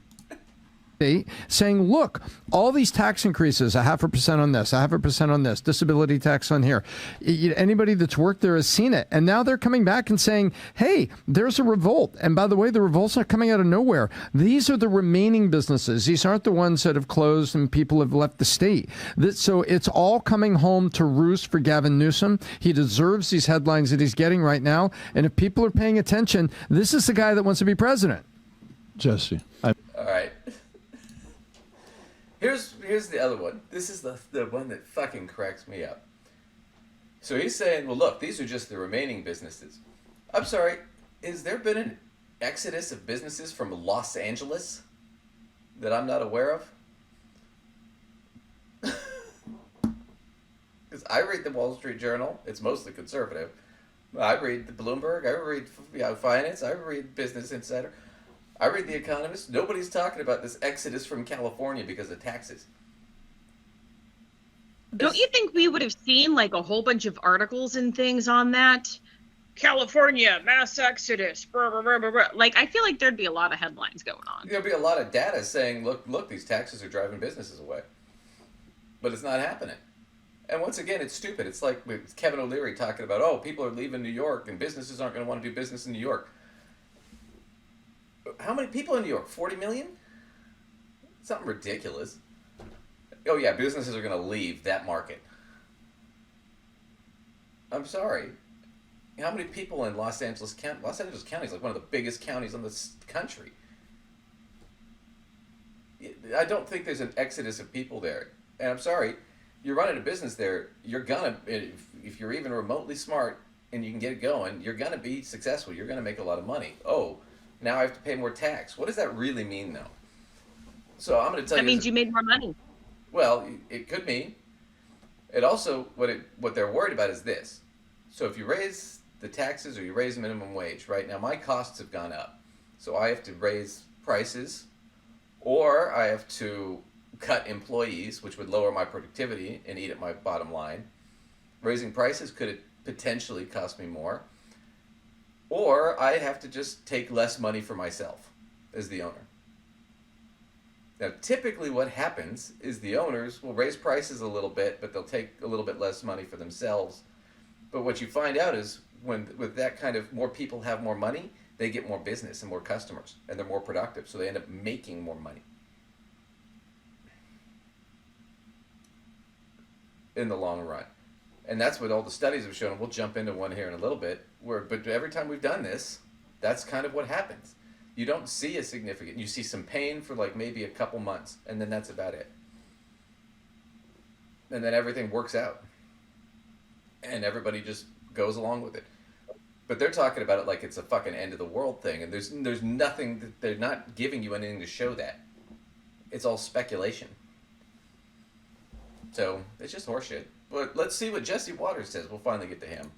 Q: state saying, look, all these tax increases, 0.5% on this, 0.5% on this, disability tax on here. Anybody that's worked there has seen it. And now they're coming back and saying, hey, there's a revolt. And by the way, the revolt's not coming out of nowhere. These are the remaining businesses. These aren't the ones that have closed and people have left the state. So it's all coming home to roost for Gavin Newsom. He deserves these headlines that he's getting right now. And if people are paying attention, this is the guy that wants to be president.
L: Jesse.
A: All right. Here's the other one. This is the one that fucking cracks me up. So he's saying, well, look, these are just the remaining businesses. I'm sorry, has there been an exodus of businesses from Los Angeles that I'm not aware of? Because I read the Wall Street Journal. It's mostly conservative. I read the Bloomberg. I read Finance. I read Business Insider. I read The Economist. Nobody's talking about this exodus from California because of taxes.
B: Don't you think we would have seen like a whole bunch of articles and things on that? California, mass exodus, blah, blah, blah, blah, blah. Like, I feel like there'd be a lot of headlines going on.
A: There'll be a lot of data saying, look, these taxes are driving businesses away. But it's not happening. And once again, it's stupid. It's like with Kevin O'Leary talking about, oh, people are leaving New York and businesses aren't going to want to do business in New York. How many people in New York? 40 million? Something ridiculous. Oh, yeah, businesses are going to leave that market. I'm sorry. How many people in Los Angeles County? Los Angeles County is like one of the biggest counties in this country. I don't think there's an exodus of people there. And I'm sorry, you're running a business there, you're gonna, if you're even remotely smart and you can get it going, you're gonna be successful. You're gonna make a lot of money. Oh, now I have to pay more tax. What does that really mean, though? So I'm gonna tell you.
B: That means you made more money.
A: Well, it could mean. It also, what they're worried about is this. So if you raise the taxes or you raise minimum wage, right? Now my costs have gone up. So I have to raise prices or I have to cut employees, which would lower my productivity and eat at my bottom line. Raising prices could potentially cost me more. Or I have to just take less money for myself as the owner. Now, typically what happens is the owners will raise prices a little bit, but they'll take a little bit less money for themselves. But what you find out is when with that kind of more people have more money, they get more business and more customers, and they're more productive, so they end up making more money in the long run. And that's what all the studies have shown. We'll jump into one here in a little bit. But every time we've done this, that's kind of what happens. You don't see a significant, you see some pain for like maybe a couple months, and then that's about it. And then everything works out. And everybody just goes along with it. But they're talking about it like it's a fucking end of the world thing, and there's nothing, they're not giving you anything to show that. It's all speculation. So, it's just horseshit. But let's see what Jesse Waters says. We'll finally get to him.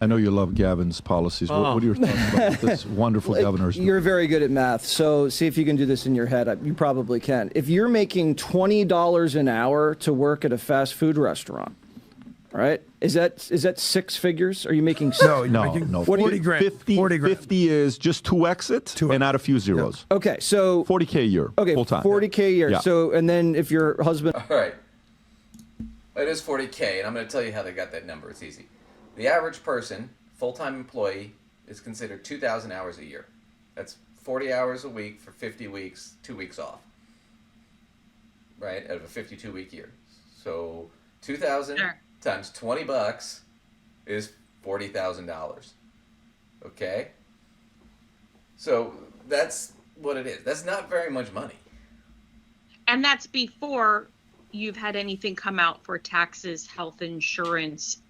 L: I know you love Gavin's policies. What are your thoughts about this wonderful governor's?
P: You're very good at math, so see if you can do this in your head. You probably can. If you're making $20 an hour to work at a fast food restaurant, all right, is that 6 figures? Are you making
L: no?
P: What
L: 40 grand. 50 is just 2 exit and add a few zeros.
P: Yeah. Okay, so
L: 40K a year.
P: Okay,
L: full time.
P: 40K a year.
L: Yeah.
P: So, and then if your husband.
A: All right. It is 40K, and I'm going to tell you how they got that number. It's easy. The average person, full-time employee, is considered 2,000 hours a year. That's 40 hours a week for 50 weeks, 2 weeks off. Right? Out of a 52-week year. So 2,000 times $20 is $40,000. Okay? So that's what it is. That's not very much money.
B: And that's before you've had anything come out for taxes, health insurance,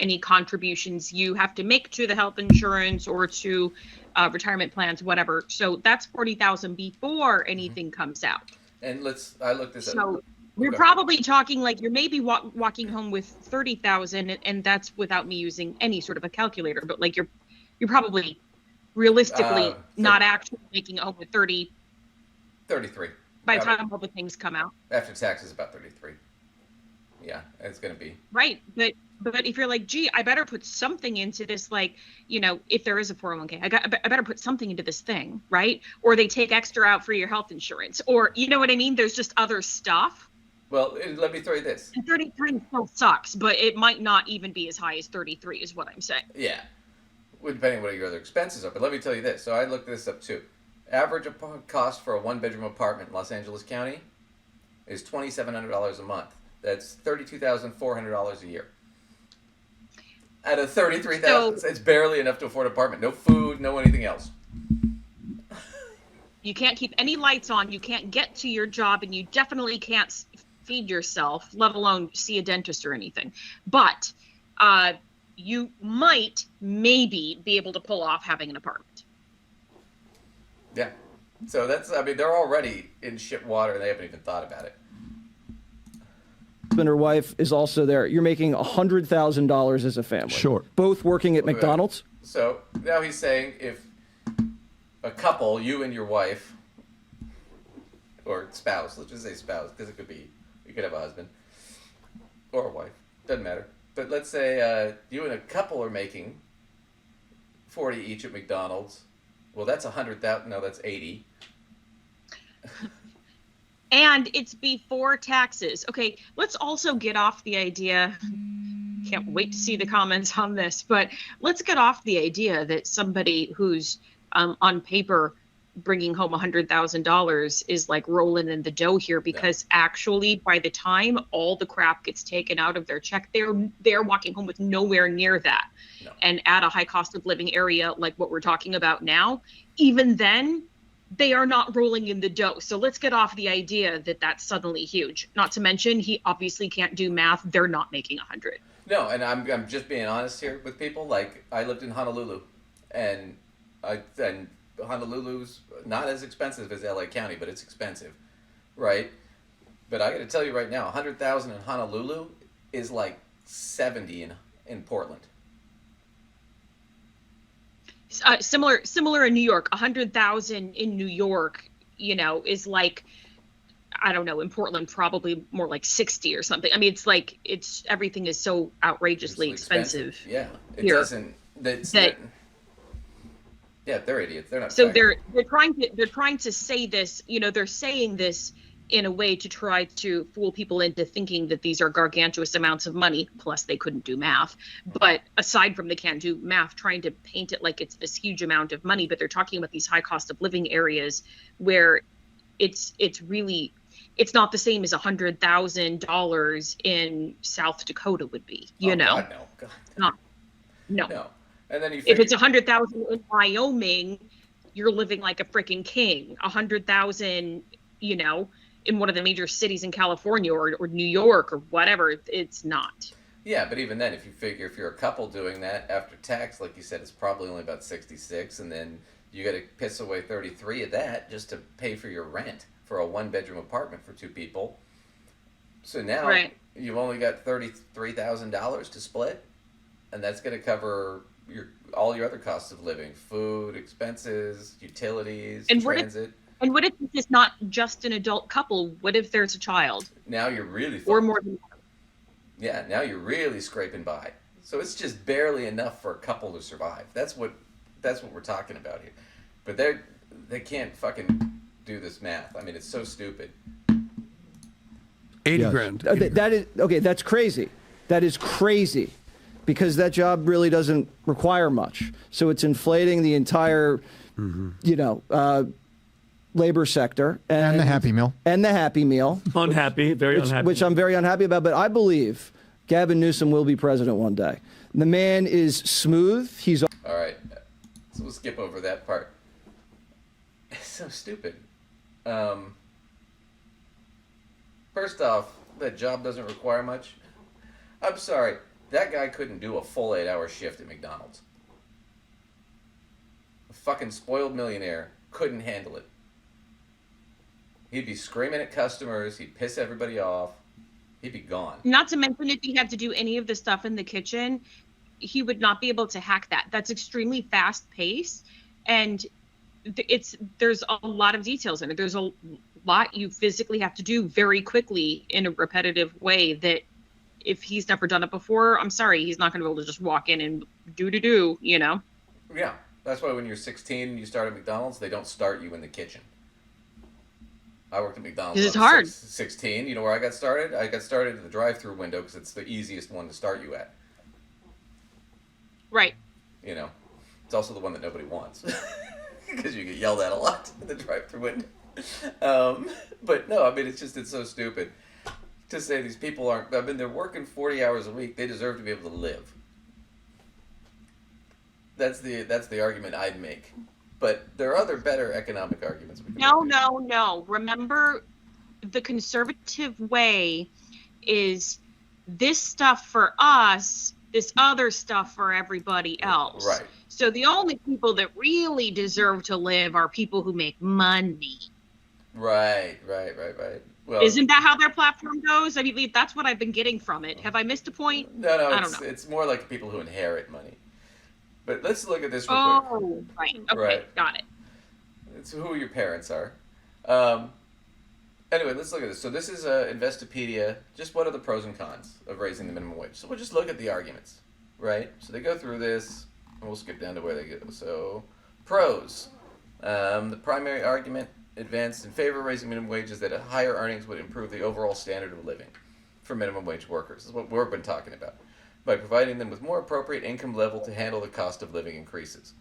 B: any contributions you have to make to the health insurance or to retirement plans, whatever. So that's $40,000 before anything comes out.
A: And I looked this up.
B: So we're probably talking like you're maybe walking home with $30,000, and that's without me using any sort of a calculator. But like you're probably realistically not actually making home with
A: 33.
B: By the time all the things come out.
A: After taxes, about 33. Yeah, it's going to be.
B: Right, but But if you're like, gee, I better put something into this, like, you know, if there is a 401k, I better put something into this thing, right? Or they take extra out for your health insurance, or you know what I mean? There's just other stuff.
A: Well, let me throw you this.
B: And 33 still sucks, but it might not even be as high as 33 is what I'm saying.
A: Yeah. Depending on what your other expenses are. But let me tell you this. So I looked this up too. Average cost for a one-bedroom apartment in Los Angeles County is $2,700 a month. That's $32,400 a year. Out of $33,000, it's barely enough to afford an apartment. No food, no anything else.
B: You can't keep any lights on. You can't get to your job, and you definitely can't feed yourself, let alone see a dentist or anything. But you might maybe be able to pull off having an apartment.
A: Yeah. So that's, I mean, they're already in shit water and they haven't even thought about it.
P: Husband or wife is also there. You're making $100,000 as a family.
L: Sure.
P: Both working at McDonald's?
A: So now he's saying if a couple, you and your wife, or spouse, let's just say spouse, because it could be, you could have a husband or a wife, doesn't matter. But let's say you and a couple are making 40 each at McDonald's. Well, that's 100,000. No, that's 80.
B: And it's before taxes. Okay, let's also get off the idea. Can't wait to see the comments on this, but let's get off the idea that somebody who's on paper bringing home $100,000 is like rolling in the dough here, because actually by the time all the crap gets taken out of their check, they're walking home with nowhere near that. No. And at a high cost of living area like what we're talking about now, even then they are not rolling in the dough. So let's get off the idea that that's suddenly huge. Not to mention, he obviously can't do math. They're not making 100.
A: No, and I'm just being honest here with people. Like, I lived in Honolulu, and Honolulu's not as expensive as LA County, but it's expensive, right? But I got to tell you right now, 100,000 in Honolulu is like 70 in Portland.
B: Similar in New York. 100,000 in New York, you know, is like, I don't know, in Portland probably more like 60 or something. I mean, it's like everything is so outrageously expensive.
A: Yeah, it
B: here.
A: doesn't. Yeah, they're idiots. They're not.
B: So they're trying to say this. You know, they're saying this in a way to try to fool people into thinking that these are gargantuous amounts of money. Plus, they couldn't do math. But aside from they can't do math, trying to paint it like it's this huge amount of money. But they're talking about these high cost of living areas where it's really, it's not the same as $100,000 in South Dakota would be. You know,
A: God, no. God.
B: No.
A: And then
B: if it's 100,000 in Wyoming, you're living like a freaking king. 100,000, you know, in one of the major cities in California or New York or whatever, it's not.
A: Yeah, but even then, if you figure if you're a couple doing that after tax, like you said, it's probably only about 66, and then you got to piss away 33 of that just to pay for your rent for a one-bedroom apartment for two people. So now you've only got $33,000 to split, and that's going to cover all your other costs of living: food, expenses, utilities, transit.
B: And what if it's not just an adult couple? What if there's a child?
A: Now you're really
B: or more than that.
A: Yeah, now you're really scraping by. So it's just barely enough for a couple to survive. That's what we're talking about here. But they can't fucking do this math. I mean, it's so stupid.
M: 80 grand.
P: That is okay. That's crazy. That is crazy, because that job really doesn't require much. So it's inflating the entire, you know, labor sector
Q: and the Happy Meal.
M: Unhappy, very unhappy.
P: Which I'm very unhappy about. But I believe Gavin Newsom will be president one day. The man is smooth. He's
A: all right. So we'll skip over that part. It's so stupid. First off, that job doesn't require much. I'm sorry. That guy couldn't do a full 8-hour shift at McDonald's. A fucking spoiled millionaire couldn't handle it. He'd be screaming at customers. He'd piss everybody off. He'd be gone.
B: Not to mention, if he had to do any of the stuff in the kitchen, he would not be able to hack that. That's extremely fast paced, and there's a lot of details in it. There's a lot you physically have to do very quickly in a repetitive way that if he's never done it before, I'm sorry, he's not going to be able to just walk in and do, you know?
A: Yeah. That's why when you're 16 and you start at McDonald's, they don't start you in the kitchen. I worked at McDonald's.
B: It's hard.
A: 16. You know where I got started? I got started at the drive-through window because it's the easiest one to start you at.
B: Right.
A: You know, it's also the one that nobody wants because you get yelled at a lot in the drive-through window. But no, I mean, it's so stupid to say these people aren't. I mean, they're working 40 hours a week. They deserve to be able to live. That's the argument I'd make. But there are other better economic arguments.
B: No. Remember, the conservative way is this stuff for us, this other stuff for everybody else.
A: Right.
B: So the only people that really deserve to live are people who make money.
A: Right. Well,
B: isn't that how their platform goes? I mean, that's what I've been getting from it. Have I missed a point?
A: No,
B: I don't know.
A: It's more like people who inherit money. But let's look at this real quick.
B: Oh, right. Okay,
A: right.
B: Got it.
A: It's who your parents are. Anyway, let's look at this. So this is Investopedia. Just what are the pros and cons of raising the minimum wage? So we'll just look at the arguments, right? So they go through this, and we'll skip down to where they go. So pros. The primary argument advanced in favor of raising minimum wage is that higher earnings would improve the overall standard of living for minimum wage workers. This is what we've been talking about. By providing them with more appropriate income level to handle the cost of living increases.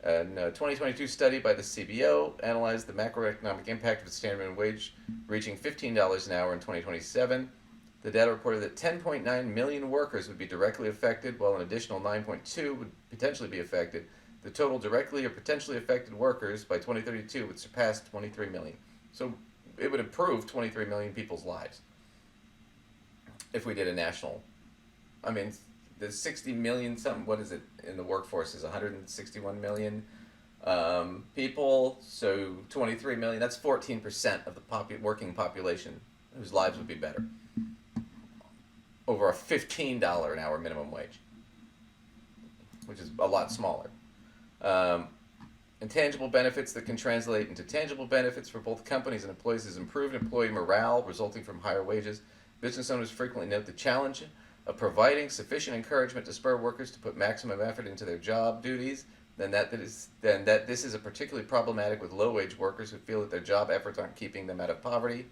A: A 2022 study by the CBO analyzed the macroeconomic impact of the standard minimum wage reaching $15 an hour in 2027. The data reported that 10.9 million workers would be directly affected, while an additional 9.2 would potentially be affected. The total directly or potentially affected workers by 2032 would surpass 23 million. So it would improve 23 million people's lives if we did a national. I mean, there's 60 million something. What is it in the workforce? Is 161 million people. So 23 million. That's 14% of the working population whose lives would be better over a $15 an hour minimum wage, which is a lot smaller. Intangible benefits that can translate into tangible benefits for both companies and employees is improved employee morale resulting from higher wages. Business owners frequently note the challenge of providing sufficient encouragement to spur workers to put maximum effort into their job duties, then that this is a particularly problematic with low-wage workers who feel that their job efforts aren't keeping them out of poverty.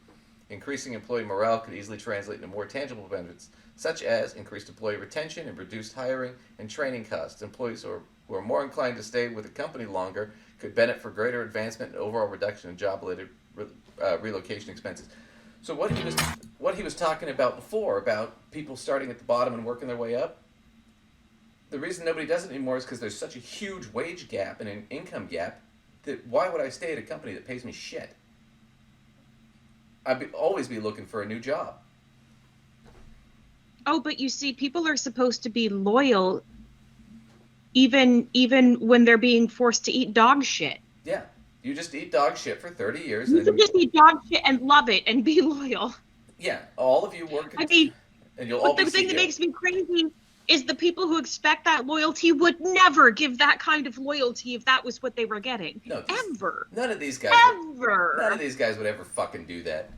A: Increasing employee morale could easily translate into more tangible benefits, such as increased employee retention and reduced hiring and training costs. Employees who are more inclined to stay with a company longer could benefit for greater advancement and overall reduction in job-related relocation expenses. So what he was talking about before, about people starting at the bottom and working their way up, the reason nobody does it anymore is because there's such a huge wage gap and an income gap that why would I stay at a company that pays me shit? I'd always be looking for a new job.
B: Oh, but you see, people are supposed to be loyal even when they're being forced to eat dog shit.
A: Yeah. You just eat dog shit for 30 years.
B: You can just eat dog shit and love it and be loyal.
A: Yeah, all of you work.
B: I mean,
A: and you'll all
B: but the thing that makes me crazy is the people who expect that loyalty would never give that kind of loyalty if that was what they were getting.
A: No,
B: ever.
A: None of these guys.
B: Ever.
A: None of these guys would ever fucking do that.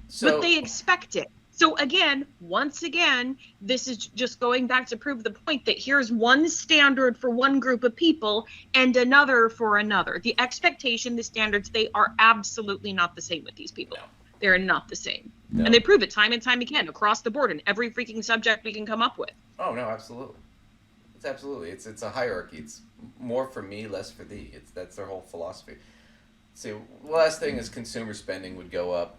A: So,
B: but they expect it. So again, once again, this is just going back to prove the point that here's one standard for one group of people and another for another. The expectation, the standards, they are absolutely not the same with these people.
A: No.
B: They're not the same.
A: No.
B: And they prove it time and time again across the board in every freaking subject we can come up with.
A: Oh, no, absolutely. It's absolutely. It's a hierarchy. It's more for me, less for thee. That's their whole philosophy. See, the last thing is consumer spending would go up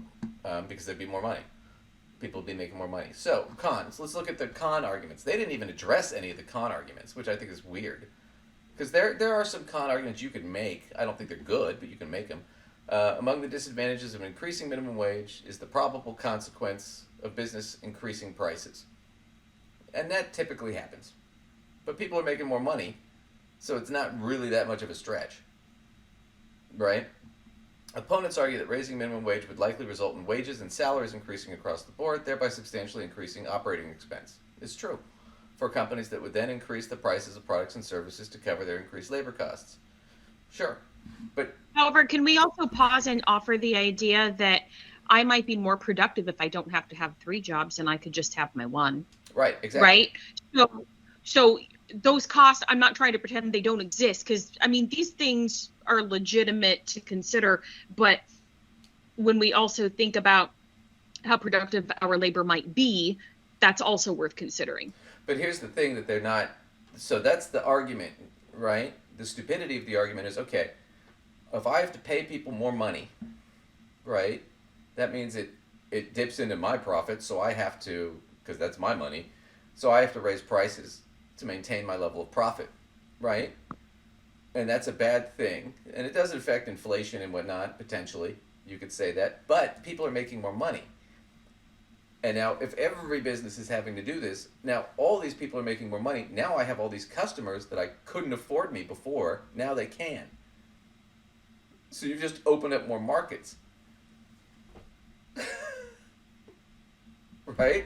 A: because there'd be more money. People would be making more money. So, cons. Let's look at the con arguments. They didn't even address any of the con arguments, which I think is weird. Because there are some con arguments you could make. I don't think they're good, but you can make them. Among the disadvantages of an increasing minimum wage is the probable consequence of business increasing prices. And that typically happens. But people are making more money, so it's not really that much of a stretch. Right? Opponents argue that raising minimum wage would likely result in wages and salaries increasing across the board, thereby substantially increasing operating expense. It's true. For companies that would then increase the prices of products and services to cover their increased labor costs. Sure. But
B: however, can we also pause and offer the idea that I might be more productive if I don't have to have 3 jobs and I could just have my one.
A: Right, exactly.
B: Right? So those costs, I'm not trying to pretend they don't exist, because I mean, these things are legitimate to consider, but when we also think about how productive our labor might be, that's also worth considering.
A: But here's the thing that they're not, so that's the argument, right? The stupidity of the argument is, okay, if I have to pay people more money, right, that means it dips into my profit, so I have to, because that's my money, so I have to raise prices to maintain my level of profit, right? And that's a bad thing. And it does affect inflation and whatnot, potentially. You could say that. But people are making more money. And now, if every business is having to do this, now all these people are making more money. Now I have all these customers that I couldn't afford me before. Now they can. So you just open up more markets. Right?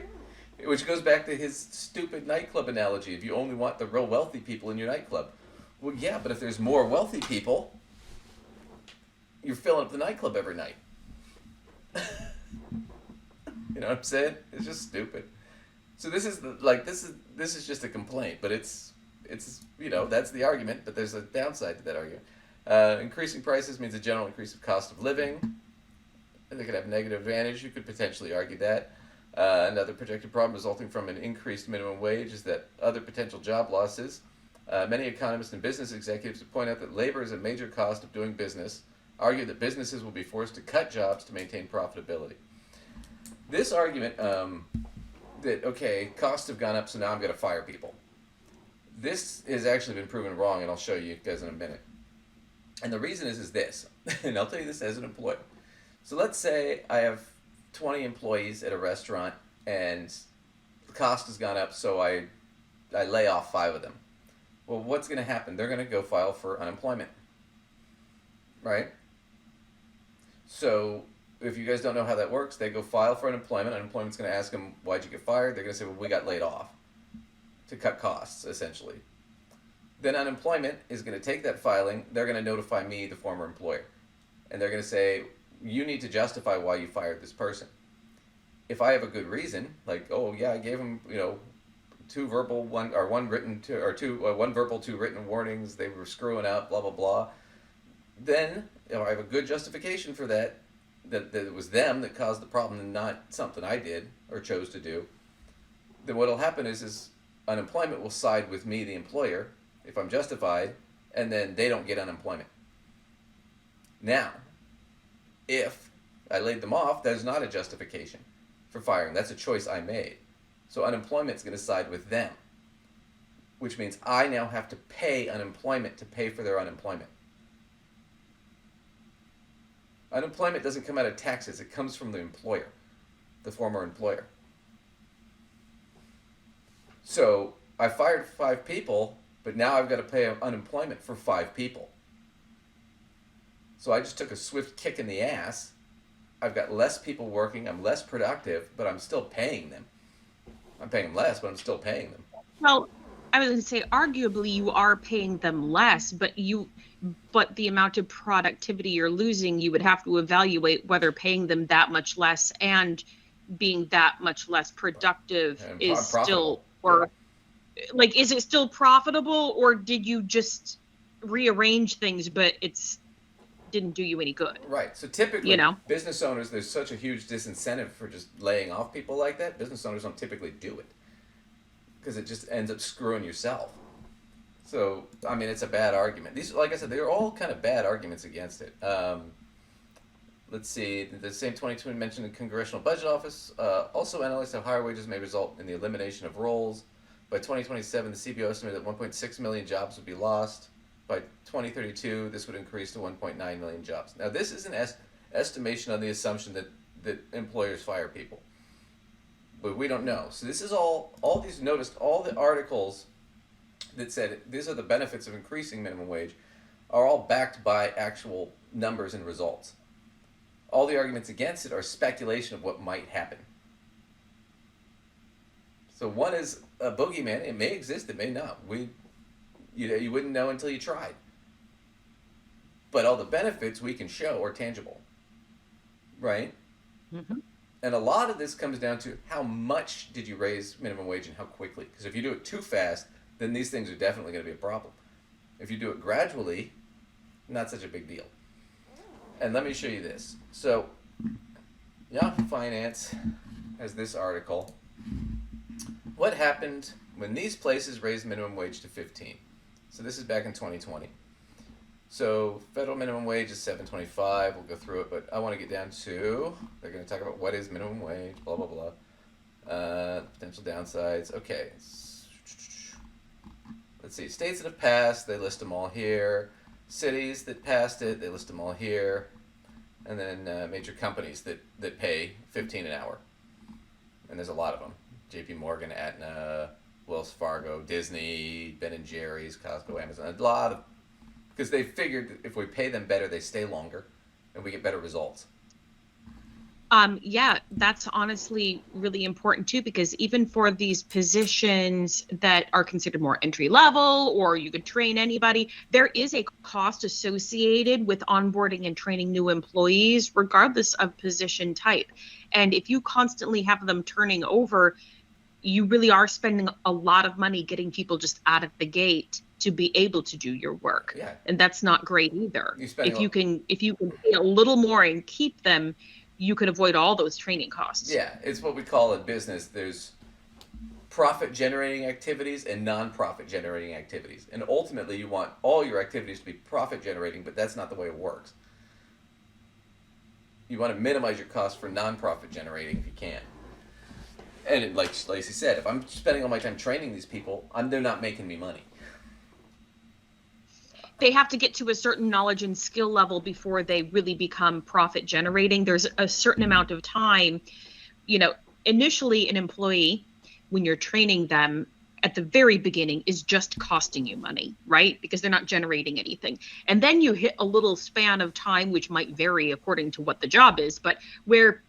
A: Which goes back to his stupid nightclub analogy. If you only want the real wealthy people in your nightclub. Well, yeah, but if there's more wealthy people, you're filling up the nightclub every night. You know what I'm saying? It's just stupid. So this is this is just a complaint, but it's you know, that's the argument, but there's a downside to that argument. Increasing prices means a general increase of cost of living. And they could have negative advantage. You could potentially argue that. Another projected problem resulting from an increased minimum wage is that other potential job losses. Many economists and business executives have pointed out that labor is a major cost of doing business, argue that businesses will be forced to cut jobs to maintain profitability. This argument that, okay, costs have gone up, so now I'm going to fire people. This has actually been proven wrong, and I'll show you guys in a minute. And the reason is this, and I'll tell you this as an employer. So let's say I have 20 employees at a restaurant, and the cost has gone up, so I lay off 5 of them. Well, what's going to happen? They're going to go file for unemployment, right? So if you guys don't know how that works, they go file for unemployment. Unemployment's going to ask them, why'd you get fired? They're going to say, well, we got laid off to cut costs, essentially. Then unemployment is going to take that filing. They're going to notify me, the former employer. And they're going to say, you need to justify why you fired this person. If I have a good reason, like, oh, yeah, I gave them, you know, 2 verbal, 1 written, 1 verbal, 2 written warnings, they were screwing up, blah, blah, blah. Then, if I have a good justification for that it was them that caused the problem and not something I did or chose to do, then what'll happen is unemployment will side with me, the employer, if I'm justified, and then they don't get unemployment. Now, if I laid them off, there's not a justification for firing. That's a choice I made. So unemployment's going to side with them, which means I now have to pay unemployment to pay for their unemployment. Unemployment doesn't come out of taxes. It comes from the employer, the former employer. So I fired 5 people, but now I've got to pay unemployment for 5 people. So I just took a swift kick in the ass. I've got less people working. I'm less productive, but I'm still paying them. I'm paying them less, but I'm still paying them.
B: Well, I was going to say, arguably, you are paying them less, but the amount of productivity you're losing, you would have to evaluate whether paying them that much less and being that much less productive is still, or like, is it still profitable, or did you just rearrange things, but it's didn't do you any good?
A: Right. So typically, business owners, there's such a huge disincentive for just laying off people like that. Business owners don't typically do it because it just ends up screwing yourself. So, I mean, it's a bad argument. These, like I said, they're all kind of bad arguments against it. Let's see. The same 2020 mentioned in Congressional Budget Office. Also, analysts have higher wages may result in the elimination of roles. By 2027, the CBO estimated that 1.6 million jobs would be lost. By 2032, this would increase to 1.9 million jobs. Now, this is an estimation on the assumption that employers fire people. But we don't know. So this is all these, noticed all the articles that said these are the benefits of increasing minimum wage are all backed by actual numbers and results. All the arguments against it are speculation of what might happen. So one is a boogeyman. It may exist, it may not. You wouldn't know until you tried. But all the benefits we can show are tangible, right?
B: Mm-hmm.
A: And a lot of this comes down to how much did you raise minimum wage and how quickly. Because if you do it too fast, then these things are definitely going to be a problem. If you do it gradually, not such a big deal. And let me show you this. So, Yahoo Finance has this article. What happened when these places raised minimum wage to 15? So this is back in 2020. So federal minimum wage is $7.25. We'll go through it, but I want to get down to, they're going to talk about what is minimum wage, blah, blah, blah. Potential downsides. Okay. Let's see. States that have passed, they list them all here. Cities that passed it, they list them all here. And then major companies that pay $15 an hour. And there's a lot of them. JP Morgan, Aetna, Wells Fargo, Disney, Ben & Jerry's, Costco, Amazon. A lot of, because they figured that if we pay them better, they stay longer and we get better results.
B: Yeah, that's honestly really important too, because even for these positions that are considered more entry level, or you could train anybody, there is a cost associated with onboarding and training new employees, regardless of position type. And if you constantly have them turning over, you really are spending a lot of money getting people just out of the gate to be able to do your work.
A: Yeah.
B: And that's not great either. If you can pay a little more and keep them, you could avoid all those training costs.
A: Yeah, it's what we call in business. There's profit-generating activities and non-profit-generating activities. And ultimately, you want all your activities to be profit-generating, but that's not the way it works. You want to minimize your costs for non-profit-generating if you can. And like Lacey said, if I'm spending all my time training these people, they're not making me money.
B: They have to get to a certain knowledge and skill level before they really become profit generating. There's a certain amount of time, initially an employee, when you're training them at the very beginning, is just costing you money, right? Because they're not generating anything. And then you hit a little span of time, which might vary according to what the job is, but where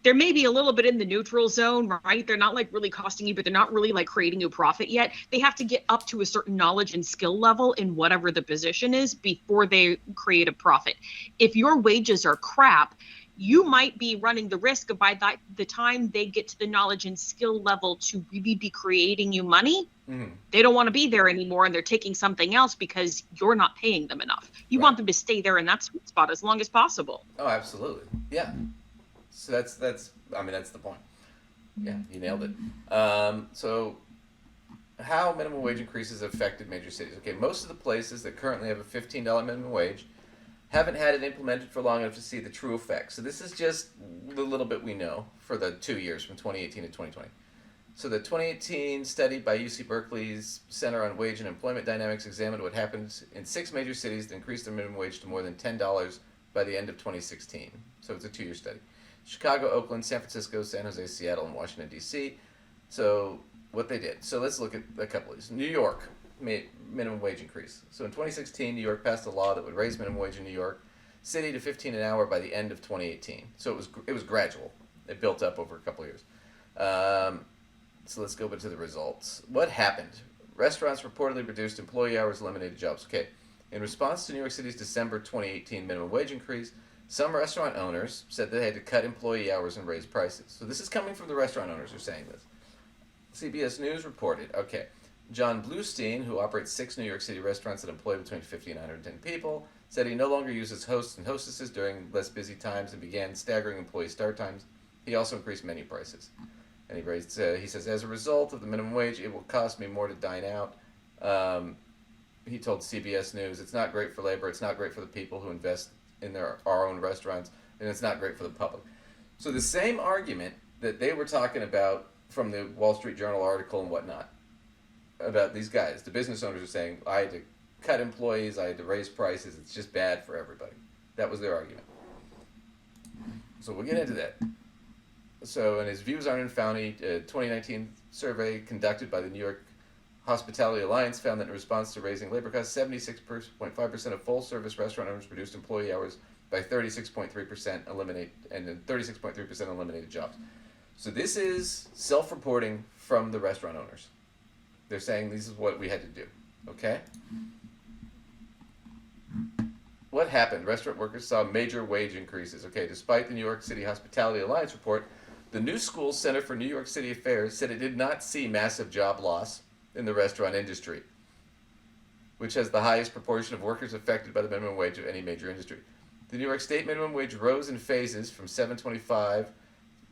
B: they're maybe a little bit in the neutral zone, right? They're not like really costing you, but they're not really like creating you profit yet. They have to get up to a certain knowledge and skill level in whatever the position is before they create a profit. If your wages are crap, you might be running the risk of by the time they get to the knowledge and skill level to really be creating you money, they don't want to be there anymore and they're taking something else because you're not paying them enough. You want them to stay there in that sweet spot as long as possible.
A: Oh, absolutely. Yeah. So that's the point. Yeah, you nailed it. So how minimum wage increases affected major cities? Okay, most of the places that currently have a $15 minimum wage haven't had it implemented for long enough to see the true effects. So this is just the little bit we know for the 2 years from 2018 to 2020. So the 2018 study by UC Berkeley's Center on Wage and Employment Dynamics examined what happened in 6 major cities that increased their minimum wage to more than $10 by the end of 2016. So it's a 2-year study. Chicago, Oakland, San Francisco, San Jose, Seattle, and Washington, D.C. So what they did. So let's look at a couple of these. New York made minimum wage increase. So in 2016, New York passed a law that would raise minimum wage in New York City to $15 an hour by the end of 2018. So it was gradual. It built up over a couple of years. So let's go to the results. What happened? Restaurants reportedly reduced employee hours, eliminated jobs. Okay. In response to New York City's December 2018 minimum wage increase, some restaurant owners said they had to cut employee hours and raise prices. So this is coming from the restaurant owners who are saying this. CBS News reported, John Bluestein, who operates 6 New York City restaurants that employ between 50 and 110 people, said he no longer uses hosts and hostesses during less busy times and began staggering employee start times. He also increased menu prices. And he says, as a result of the minimum wage, it will cost me more to dine out. He told CBS News, it's not great for labor, it's not great for the people who invest in our own restaurants, and it's not great for the public. So the same argument that they were talking about from the Wall Street Journal article and whatnot, about these guys, the business owners are saying, I had to cut employees, I had to raise prices, it's just bad for everybody. That was their argument. So we'll get into that. So, and his views aren't unfounded. A 2019 survey conducted by the New York Hospitality Alliance found that in response to raising labor costs, 76.5% of full-service restaurant owners reduced employee hours by 36.3%, and then 36.3% eliminated jobs. So this is self-reporting from the restaurant owners. They're saying this is what we had to do. Okay? what happened? Restaurant workers saw major wage increases. Okay, despite the New York City Hospitality Alliance report, the New School Center for New York City Affairs said it did not see massive job loss in the restaurant industry, which has the highest proportion of workers affected by the minimum wage of any major industry. The New York State minimum wage rose in phases from $7.25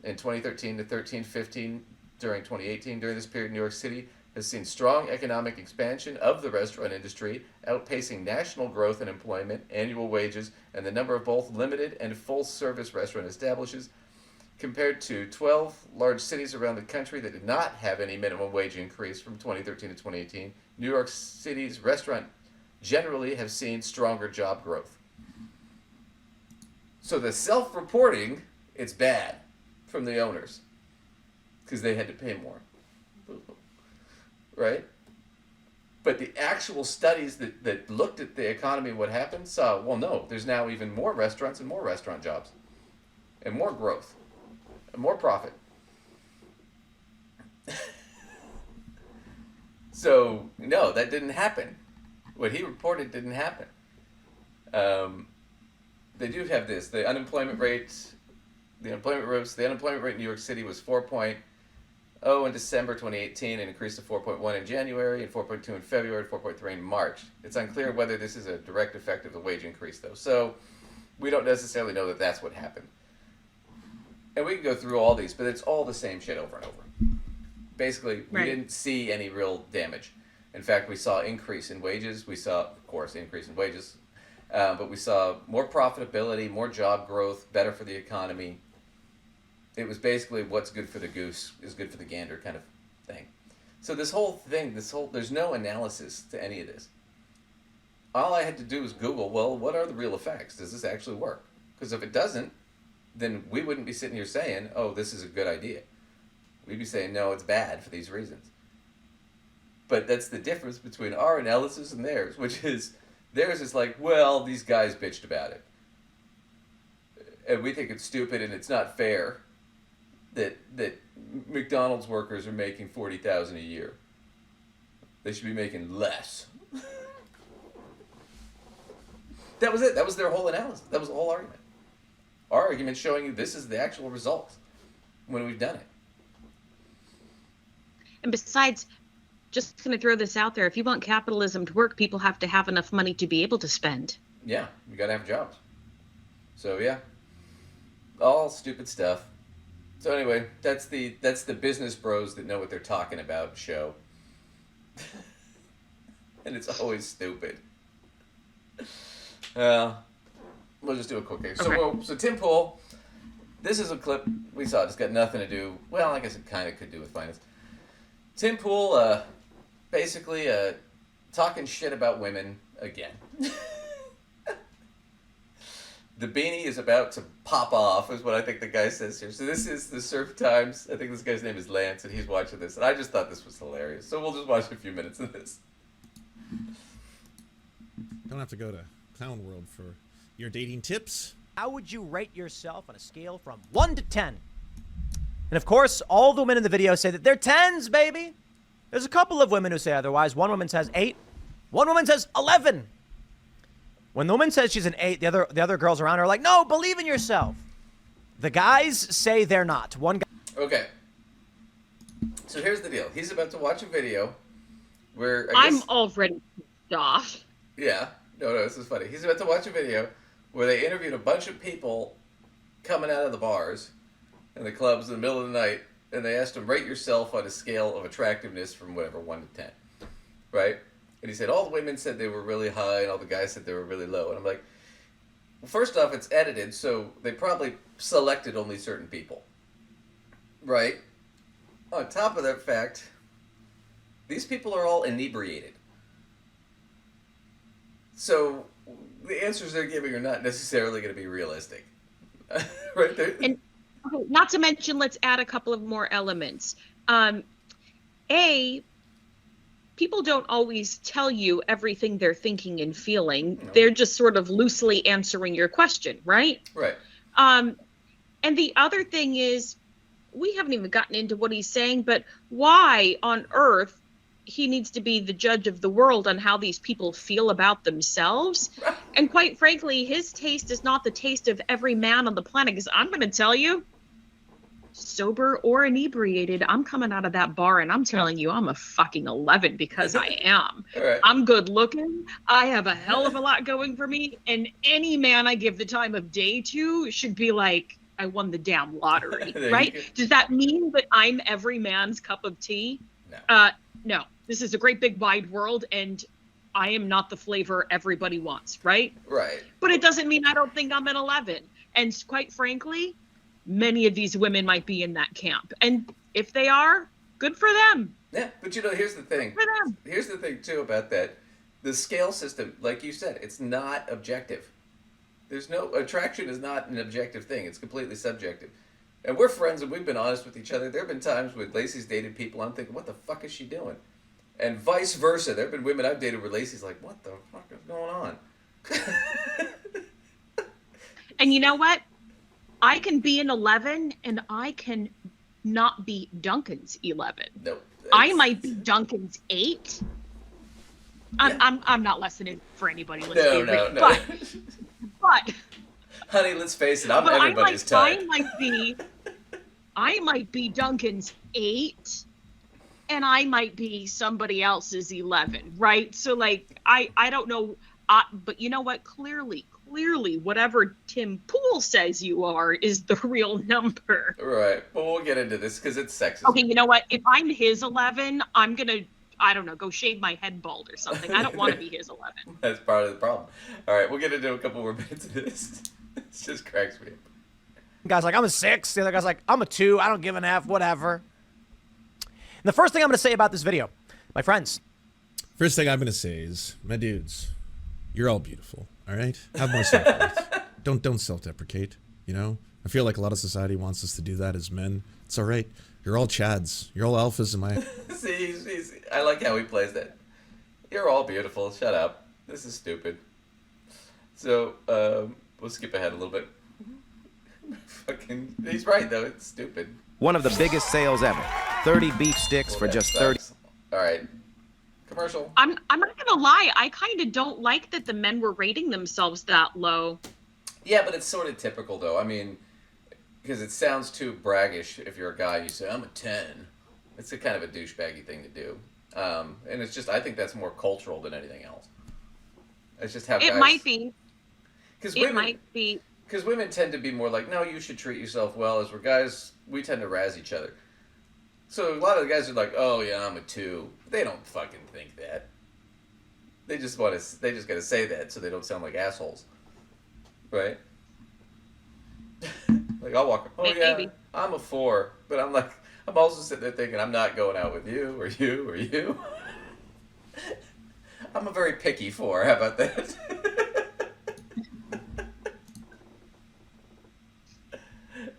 A: in 2013 to $13.15 during 2018. During this period, New York City has seen strong economic expansion of the restaurant industry, outpacing national growth in employment, annual wages, and the number of both limited and full-service restaurant establishments, compared to 12 large cities around the country that did not have any minimum wage increase from 2013 to 2018. New York City's restaurants generally have seen stronger job growth. So the self-reporting, it's bad from the owners because they had to pay more, right? But the actual studies that looked at the economy and what happened saw, well, no, there's now even more restaurants and more restaurant jobs and more growth and more profit. So, no, that didn't happen. What he reported didn't happen. They do have this. The unemployment rate in New York City was 4.0 in December 2018 and increased to 4.1 in January and 4.2 in February and 4.3 in March. It's unclear whether this is a direct effect of the wage increase, though. So we don't necessarily know that that's what happened. And we can go through all these, but it's all the same shit over and over. Basically, we didn't see any real damage. In fact, we saw increase in wages. We saw, of course, increase in wages. But we saw more profitability, more job growth, better for the economy. It was basically what's good for the goose is good for the gander kind of thing. So this whole thing, there's no analysis to any of this. All I had to do was Google, well, what are the real effects? Does this actually work? Because if it doesn't, then we wouldn't be sitting here saying, oh, this is a good idea. We'd be saying, no, it's bad for these reasons. But that's the difference between our analysis and theirs, which is, theirs is like, well, these guys bitched about it. And we think it's stupid and it's not fair that McDonald's workers are making $40,000 a year. They should be making less. That was it. That was their whole analysis. That was the whole argument. Our argument showing you this is the actual result when we've done it.
B: And besides, just going to throw this out there, if you want capitalism to work, people have to have enough money to be able to spend.
A: Yeah, you got to have jobs. So yeah, all stupid stuff. So anyway, that's the business bros that know what they're talking about show. And it's always stupid. We'll just do a quick case. Okay. So Tim Pool, this is a clip we saw. It's got nothing to do. Well, I guess it kind of could do with finance. Tim Pool, basically talking shit about women again. The beanie is about to pop off, is what I think the guy says here. So this is the Surf Times. I think this guy's name is Lance, and he's watching this. And I just thought this was hilarious. So we'll just watch a few minutes of this.
R: Don't have to go to Clown World for your dating tips.
S: How would you rate yourself on a scale from 1 to 10? And of course, all the women in the video say that they're 10s, baby. There's a couple of women who say otherwise. One woman says 8. One woman says 11. When the woman says she's an 8, the other girls around her are like, no, believe in yourself. The guys say they're not. One guy.
A: Okay. So here's the deal. He's about to watch a video where
B: I'm already pissed off.
A: Yeah. No, this is funny. He's about to watch a video where they interviewed a bunch of people coming out of the bars and the clubs in the middle of the night, and they asked him, rate yourself on a scale of attractiveness from whatever, 1 to 10. Right? And he said all the women said they were really high and all the guys said they were really low. And I'm like, well, first off, it's edited, so they probably selected only certain people. Right? On top of that fact, these people are all inebriated. So the answers they're giving are not necessarily going to be realistic. Right there.
B: And not to mention, let's add a couple of more elements. People don't always tell you everything they're thinking and feeling. No. They're just sort of loosely answering your question, right?
A: Right.
B: And the other thing is, we haven't even gotten into what he's saying, but why on earth he needs to be the judge of the world on how these people feel about themselves. And quite frankly, his taste is not the taste of every man on the planet. Because I'm going to tell you, sober or inebriated, I'm coming out of that bar and I'm telling you, I'm a fucking 11 because I am.
A: Right.
B: I'm good looking. I have a hell of a lot going for me. And any man I give the time of day to should be like, I won the damn lottery, right? Does that mean that I'm every man's cup of tea? No. No. This is a great big wide world, and I am not the flavor everybody wants, right?
A: Right.
B: But it doesn't mean I don't think I'm an 11. And quite frankly, many of these women might be in that camp. And if they are, good for them.
A: Yeah, but you know, here's the thing.
B: For them.
A: Here's the thing, too, about that. The scale system, like you said, it's not objective. There's no, attraction is not an objective thing. It's completely subjective. And we're friends and we've been honest with each other. There have been times when Lacey's dated people, I'm thinking, what the fuck is she doing? And vice versa. There have been women I've dated where Lacey's like, what the fuck is going on?
B: And you know what? I can be an 11 and I can not be Duncan's 11.
A: Nope.
B: I might be Duncan's 8. I'm not lessening for anybody. Let's be real. But
A: honey, let's face it, I'm everybody's type.
B: I might be Duncan's 8, and I might be somebody else's 11, right? So like, I don't know, but you know what? Clearly, whatever Tim Pool says you are is the real number.
A: Right. Well, we'll get into this because it's sexist.
B: Okay, you know what? If I'm his 11, I'm gonna, I don't know, go shave my head bald or something. I don't want to be his 11.
A: That's part of the problem. All right, we'll get into a couple more minutes of this. It just cracks me up.
S: Guy's like, I'm a 6. The other guy's like, I'm a 2. I don't give an F, whatever. And the first thing I'm going to say about this video, my friends.
R: First thing I'm going to say is, my dudes, you're all beautiful, all right? Have more self-worth. Don't self-deprecate, you know? I feel like a lot of society wants us to do that as men. It's all right. You're all Chads. You're all alphas in my...
A: See, I like how he plays that. You're all beautiful. Shut up. This is stupid. So, we'll skip ahead a little bit. Fucking, he's right though. It's stupid.
T: One of the biggest sales ever. 30 beef sticks for just 30.
A: All right. Commercial.
B: I'm not gonna lie. I kind of don't like that the men were rating themselves that low.
A: Yeah, but it's sort of typical though. I mean, because it sounds too braggish if you're a guy and you say I'm a 10. It's a kind of a douchebaggy thing to do. And it's just, I think that's more cultural than anything else. It's just how guys...
B: It might be.
A: It might be. Because women tend to be more like, no, you should treat yourself well. As we're guys, we tend to razz each other. So a lot of the guys are like, oh yeah, I'm a 2. They don't fucking think that. They just got to say that so they don't sound like assholes. Right? Like, I'll walk, oh yeah, I'm a 4. But I'm like, I'm also sitting there thinking, I'm not going out with you or you or you. I'm a very picky 4. How about that?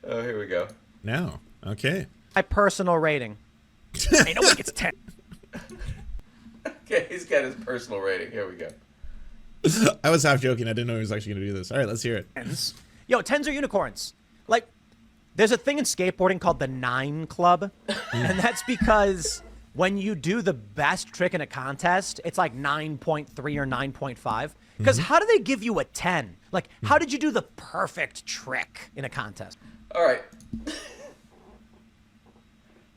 A: Oh, here we go.
R: No. Okay.
S: My personal rating. Ain't nobody gets 10.
A: Okay, he's got his personal rating. Here we go.
R: I was half joking. I didn't know he was actually going to do this. All right, let's hear it.
S: Yo, 10s are unicorns. Like, there's a thing in skateboarding called the 9 Club. And that's because when you do the best trick in a contest, it's like 9.3 or 9.5. Because how do they give you a 10? Like, how did you do the perfect trick in a contest?
A: All right.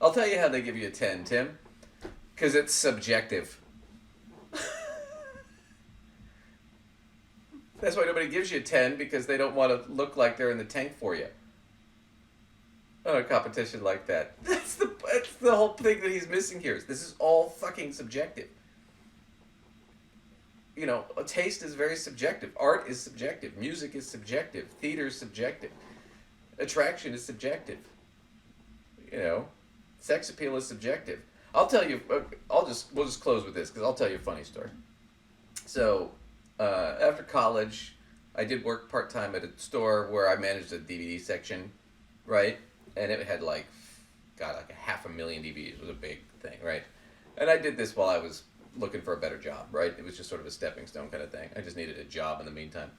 A: I'll tell you how they give you a 10, Tim. Because it's subjective. That's why nobody gives you a 10, because they don't want to look like they're in the tank for you. On a competition like that. That's the whole thing that he's missing here. This is all fucking subjective. You know, a taste is very subjective. Art is subjective. Music is subjective. Theater is subjective. Attraction is subjective. You know, sex appeal is subjective. I'll tell you, we'll just close with this, because I'll tell you a funny story. So, after college, I did work part-time at a store where I managed a DVD section, right? And it had like 500,000 DVDs. It was a big thing, right? And I did this while I was looking for a better job, right? It was just sort of a stepping stone kind of thing. I just needed a job in the meantime.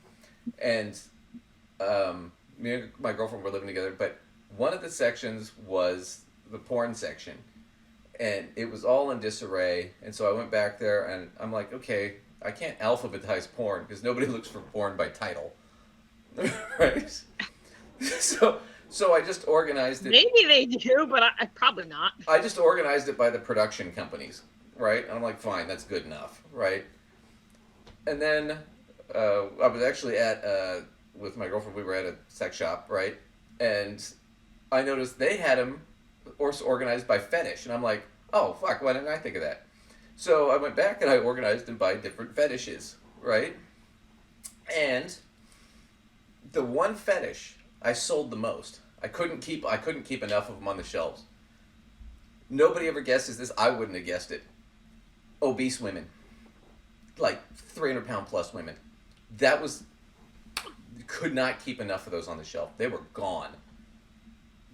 A: And me and my girlfriend were living together, but one of the sections was the porn section. and it was all in disarray. And so I went back there, and I'm like, okay, I can't alphabetize porn because nobody looks for porn by title, right? So I just organized it.
B: Maybe they do, but I probably not.
A: I just organized it by the production companies, right? And I'm like, fine, that's good enough, right? And then I was actually with my girlfriend, we were at a sex shop, right? And I noticed they had them organized by fetish. And I'm like, oh, fuck, why didn't I think of that? So I went back and I organized them by different fetishes, right? And the one fetish I sold the most. I couldn't keep enough of them on the shelves. Nobody ever guesses this. I wouldn't have guessed it. Obese women. Like 300-pound plus women. Could not keep enough of those on the shelf. They were gone.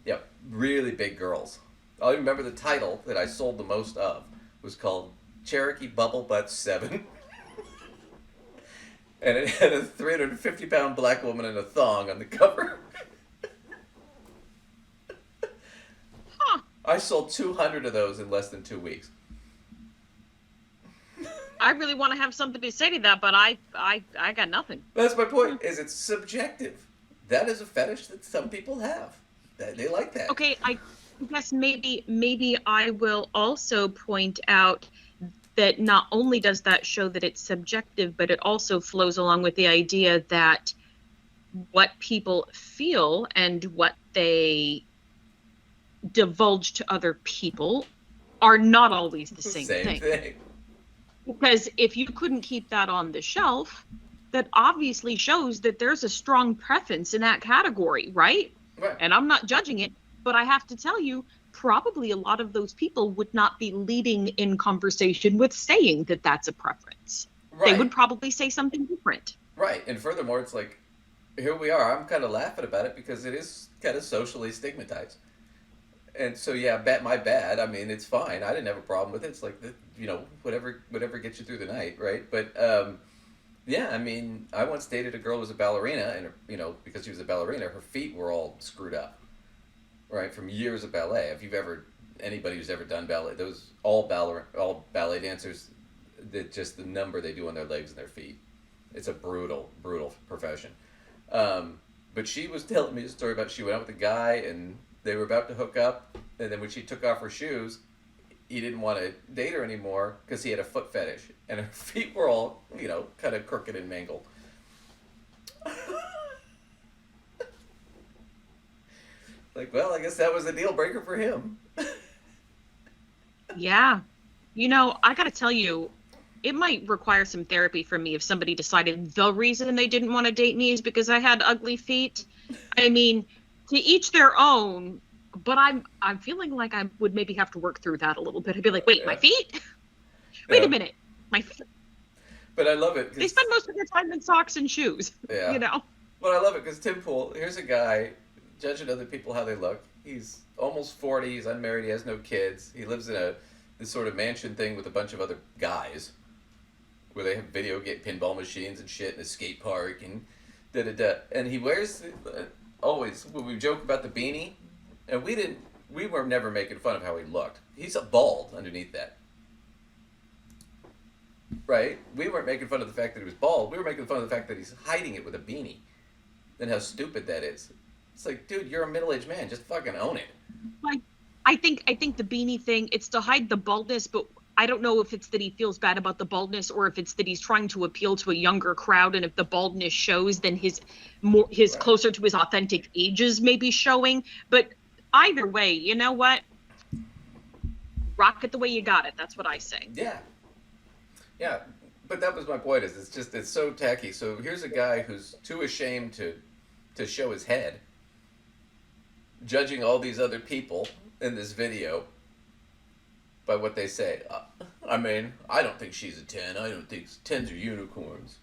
A: Yep, really big girls. I remember the title that I sold the most of was called Cherokee Bubble Butt 7. And it had a 350-pound black woman in a thong on the cover. I sold 200 of those in less than 2 weeks.
B: I really want to have something to say to that, but I got nothing.
A: That's my point. Is it's subjective. That is a fetish that some people have. They like that.
B: Okay, I guess maybe I will also point out that not only does that show that it's subjective, but it also flows along with the idea that what people feel and what they divulge to other people are not always the same thing. Because if you couldn't keep that on the shelf, that obviously shows that there's a strong preference in that category, right? And I'm not judging it, but I have to tell you, probably a lot of those people would not be leading in conversation with saying that that's a preference. They would probably say something different.
A: Right. And furthermore, it's like, here we are. I'm kind of laughing about it because it is kind of socially stigmatized. And so, yeah, my bad. I mean, it's fine. I didn't have a problem with it. It's like, whatever gets you through the night, right? But, yeah, I mean, I once dated a girl who was a ballerina, and, because she was a ballerina, her feet were all screwed up, right, from years of ballet. If anybody who's ever done ballet, those all ballet dancers, just the number they do on their legs and their feet. It's a brutal, brutal profession. But she was telling me a story about she went out with a guy, and they were about to hook up, and then when she took off her shoes, he didn't want to date her anymore because he had a foot fetish, and her feet were all, kind of crooked and mangled. Like, well, I guess that was a deal breaker for him.
B: Yeah. I got to tell you, it might require some therapy from me if somebody decided the reason they didn't want to date me is because I had ugly feet. I mean, to each their own, but I'm feeling like I would maybe have to work through that a little bit. I'd be like, wait, my feet? Wait a minute, my feet.
A: But I love it.
B: They spend most of their time in socks and shoes.
A: Yeah. But I love it because Tim Pool, here's a guy judging other people how they look. He's almost 40. He's unmarried. He has no kids. He lives in this sort of mansion thing with a bunch of other guys, where they have video game pinball machines and shit, and a skate park and da-da-da. And he wears always when we joke about the beanie, and we were never making fun of how he looked. He's a bald underneath that. Right? We weren't making fun of the fact that he was bald. We were making fun of the fact that he's hiding it with a beanie. And how stupid that is. It's like, dude, you're a middle-aged man. Just fucking own it.
B: I think the beanie thing, it's to hide the baldness, but I don't know if it's that he feels bad about the baldness or if it's that he's trying to appeal to a younger crowd, and if the baldness shows, then his closer to his authentic ages may be showing. But either way, you know what? Rock it the way you got it. That's what I say.
A: Yeah. Yeah, but that was my point. It's so tacky. So here's a guy who's too ashamed to show his head, judging all these other people in this video by what they say. I mean, I don't think she's a 10. I don't think 10s are unicorns.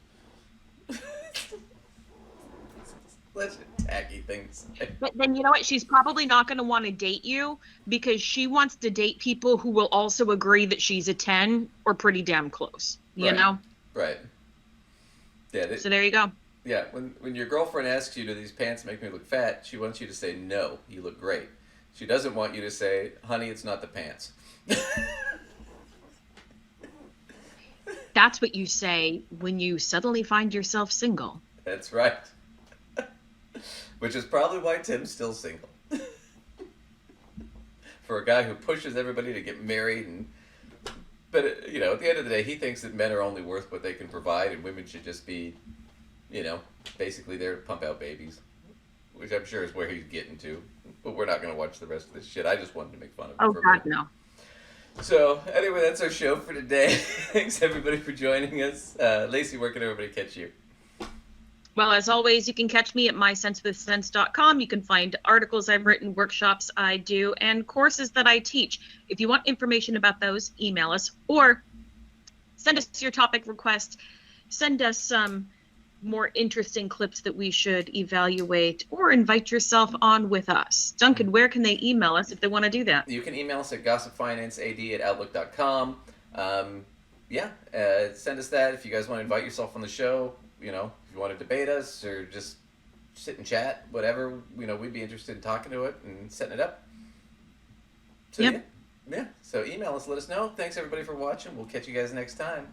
A: That's a tacky thing to say.
B: But then you know what? She's probably not going to want to date you because she wants to date people who will also agree that she's a 10 or pretty damn close. You know?
A: Right. Yeah.
B: So there you go.
A: Yeah. When your girlfriend asks you, do these pants make me look fat? She wants you to say, no, you look great. She doesn't want you to say, honey, it's not the pants.
B: That's what you say when you suddenly find yourself single.
A: That's right. Which is probably why Tim's still single. For a guy who pushes everybody to get married. But, you know, at the end of the day, he thinks that men are only worth what they can provide and women should just be, you know, basically there to pump out babies. Which I'm sure is where he's getting to. But we're not going to watch the rest of this shit. I just wanted to make fun of him.
B: Oh, God, no.
A: So, anyway, that's our show for today. Thanks, everybody, for joining us. Lacey, where can everybody catch you?
B: Well, as always, you can catch me at mysensewithsense.com. You can find articles I've written, workshops I do, and courses that I teach. If you want information about those, email us or send us your topic request. Send us some more interesting clips that we should evaluate, or invite yourself on with us. Duncan, where can they email us if they want to do that?
A: You can email us at gossipfinancead@outlook.com. Send us that if you guys want to invite yourself on the show. You know, if you want to debate us or just sit and chat, whatever, you know, we'd be interested in talking to it and setting it up. So,
B: yep.
A: Yeah. So email us, let us know. Thanks, everybody, for watching. We'll catch you guys next time.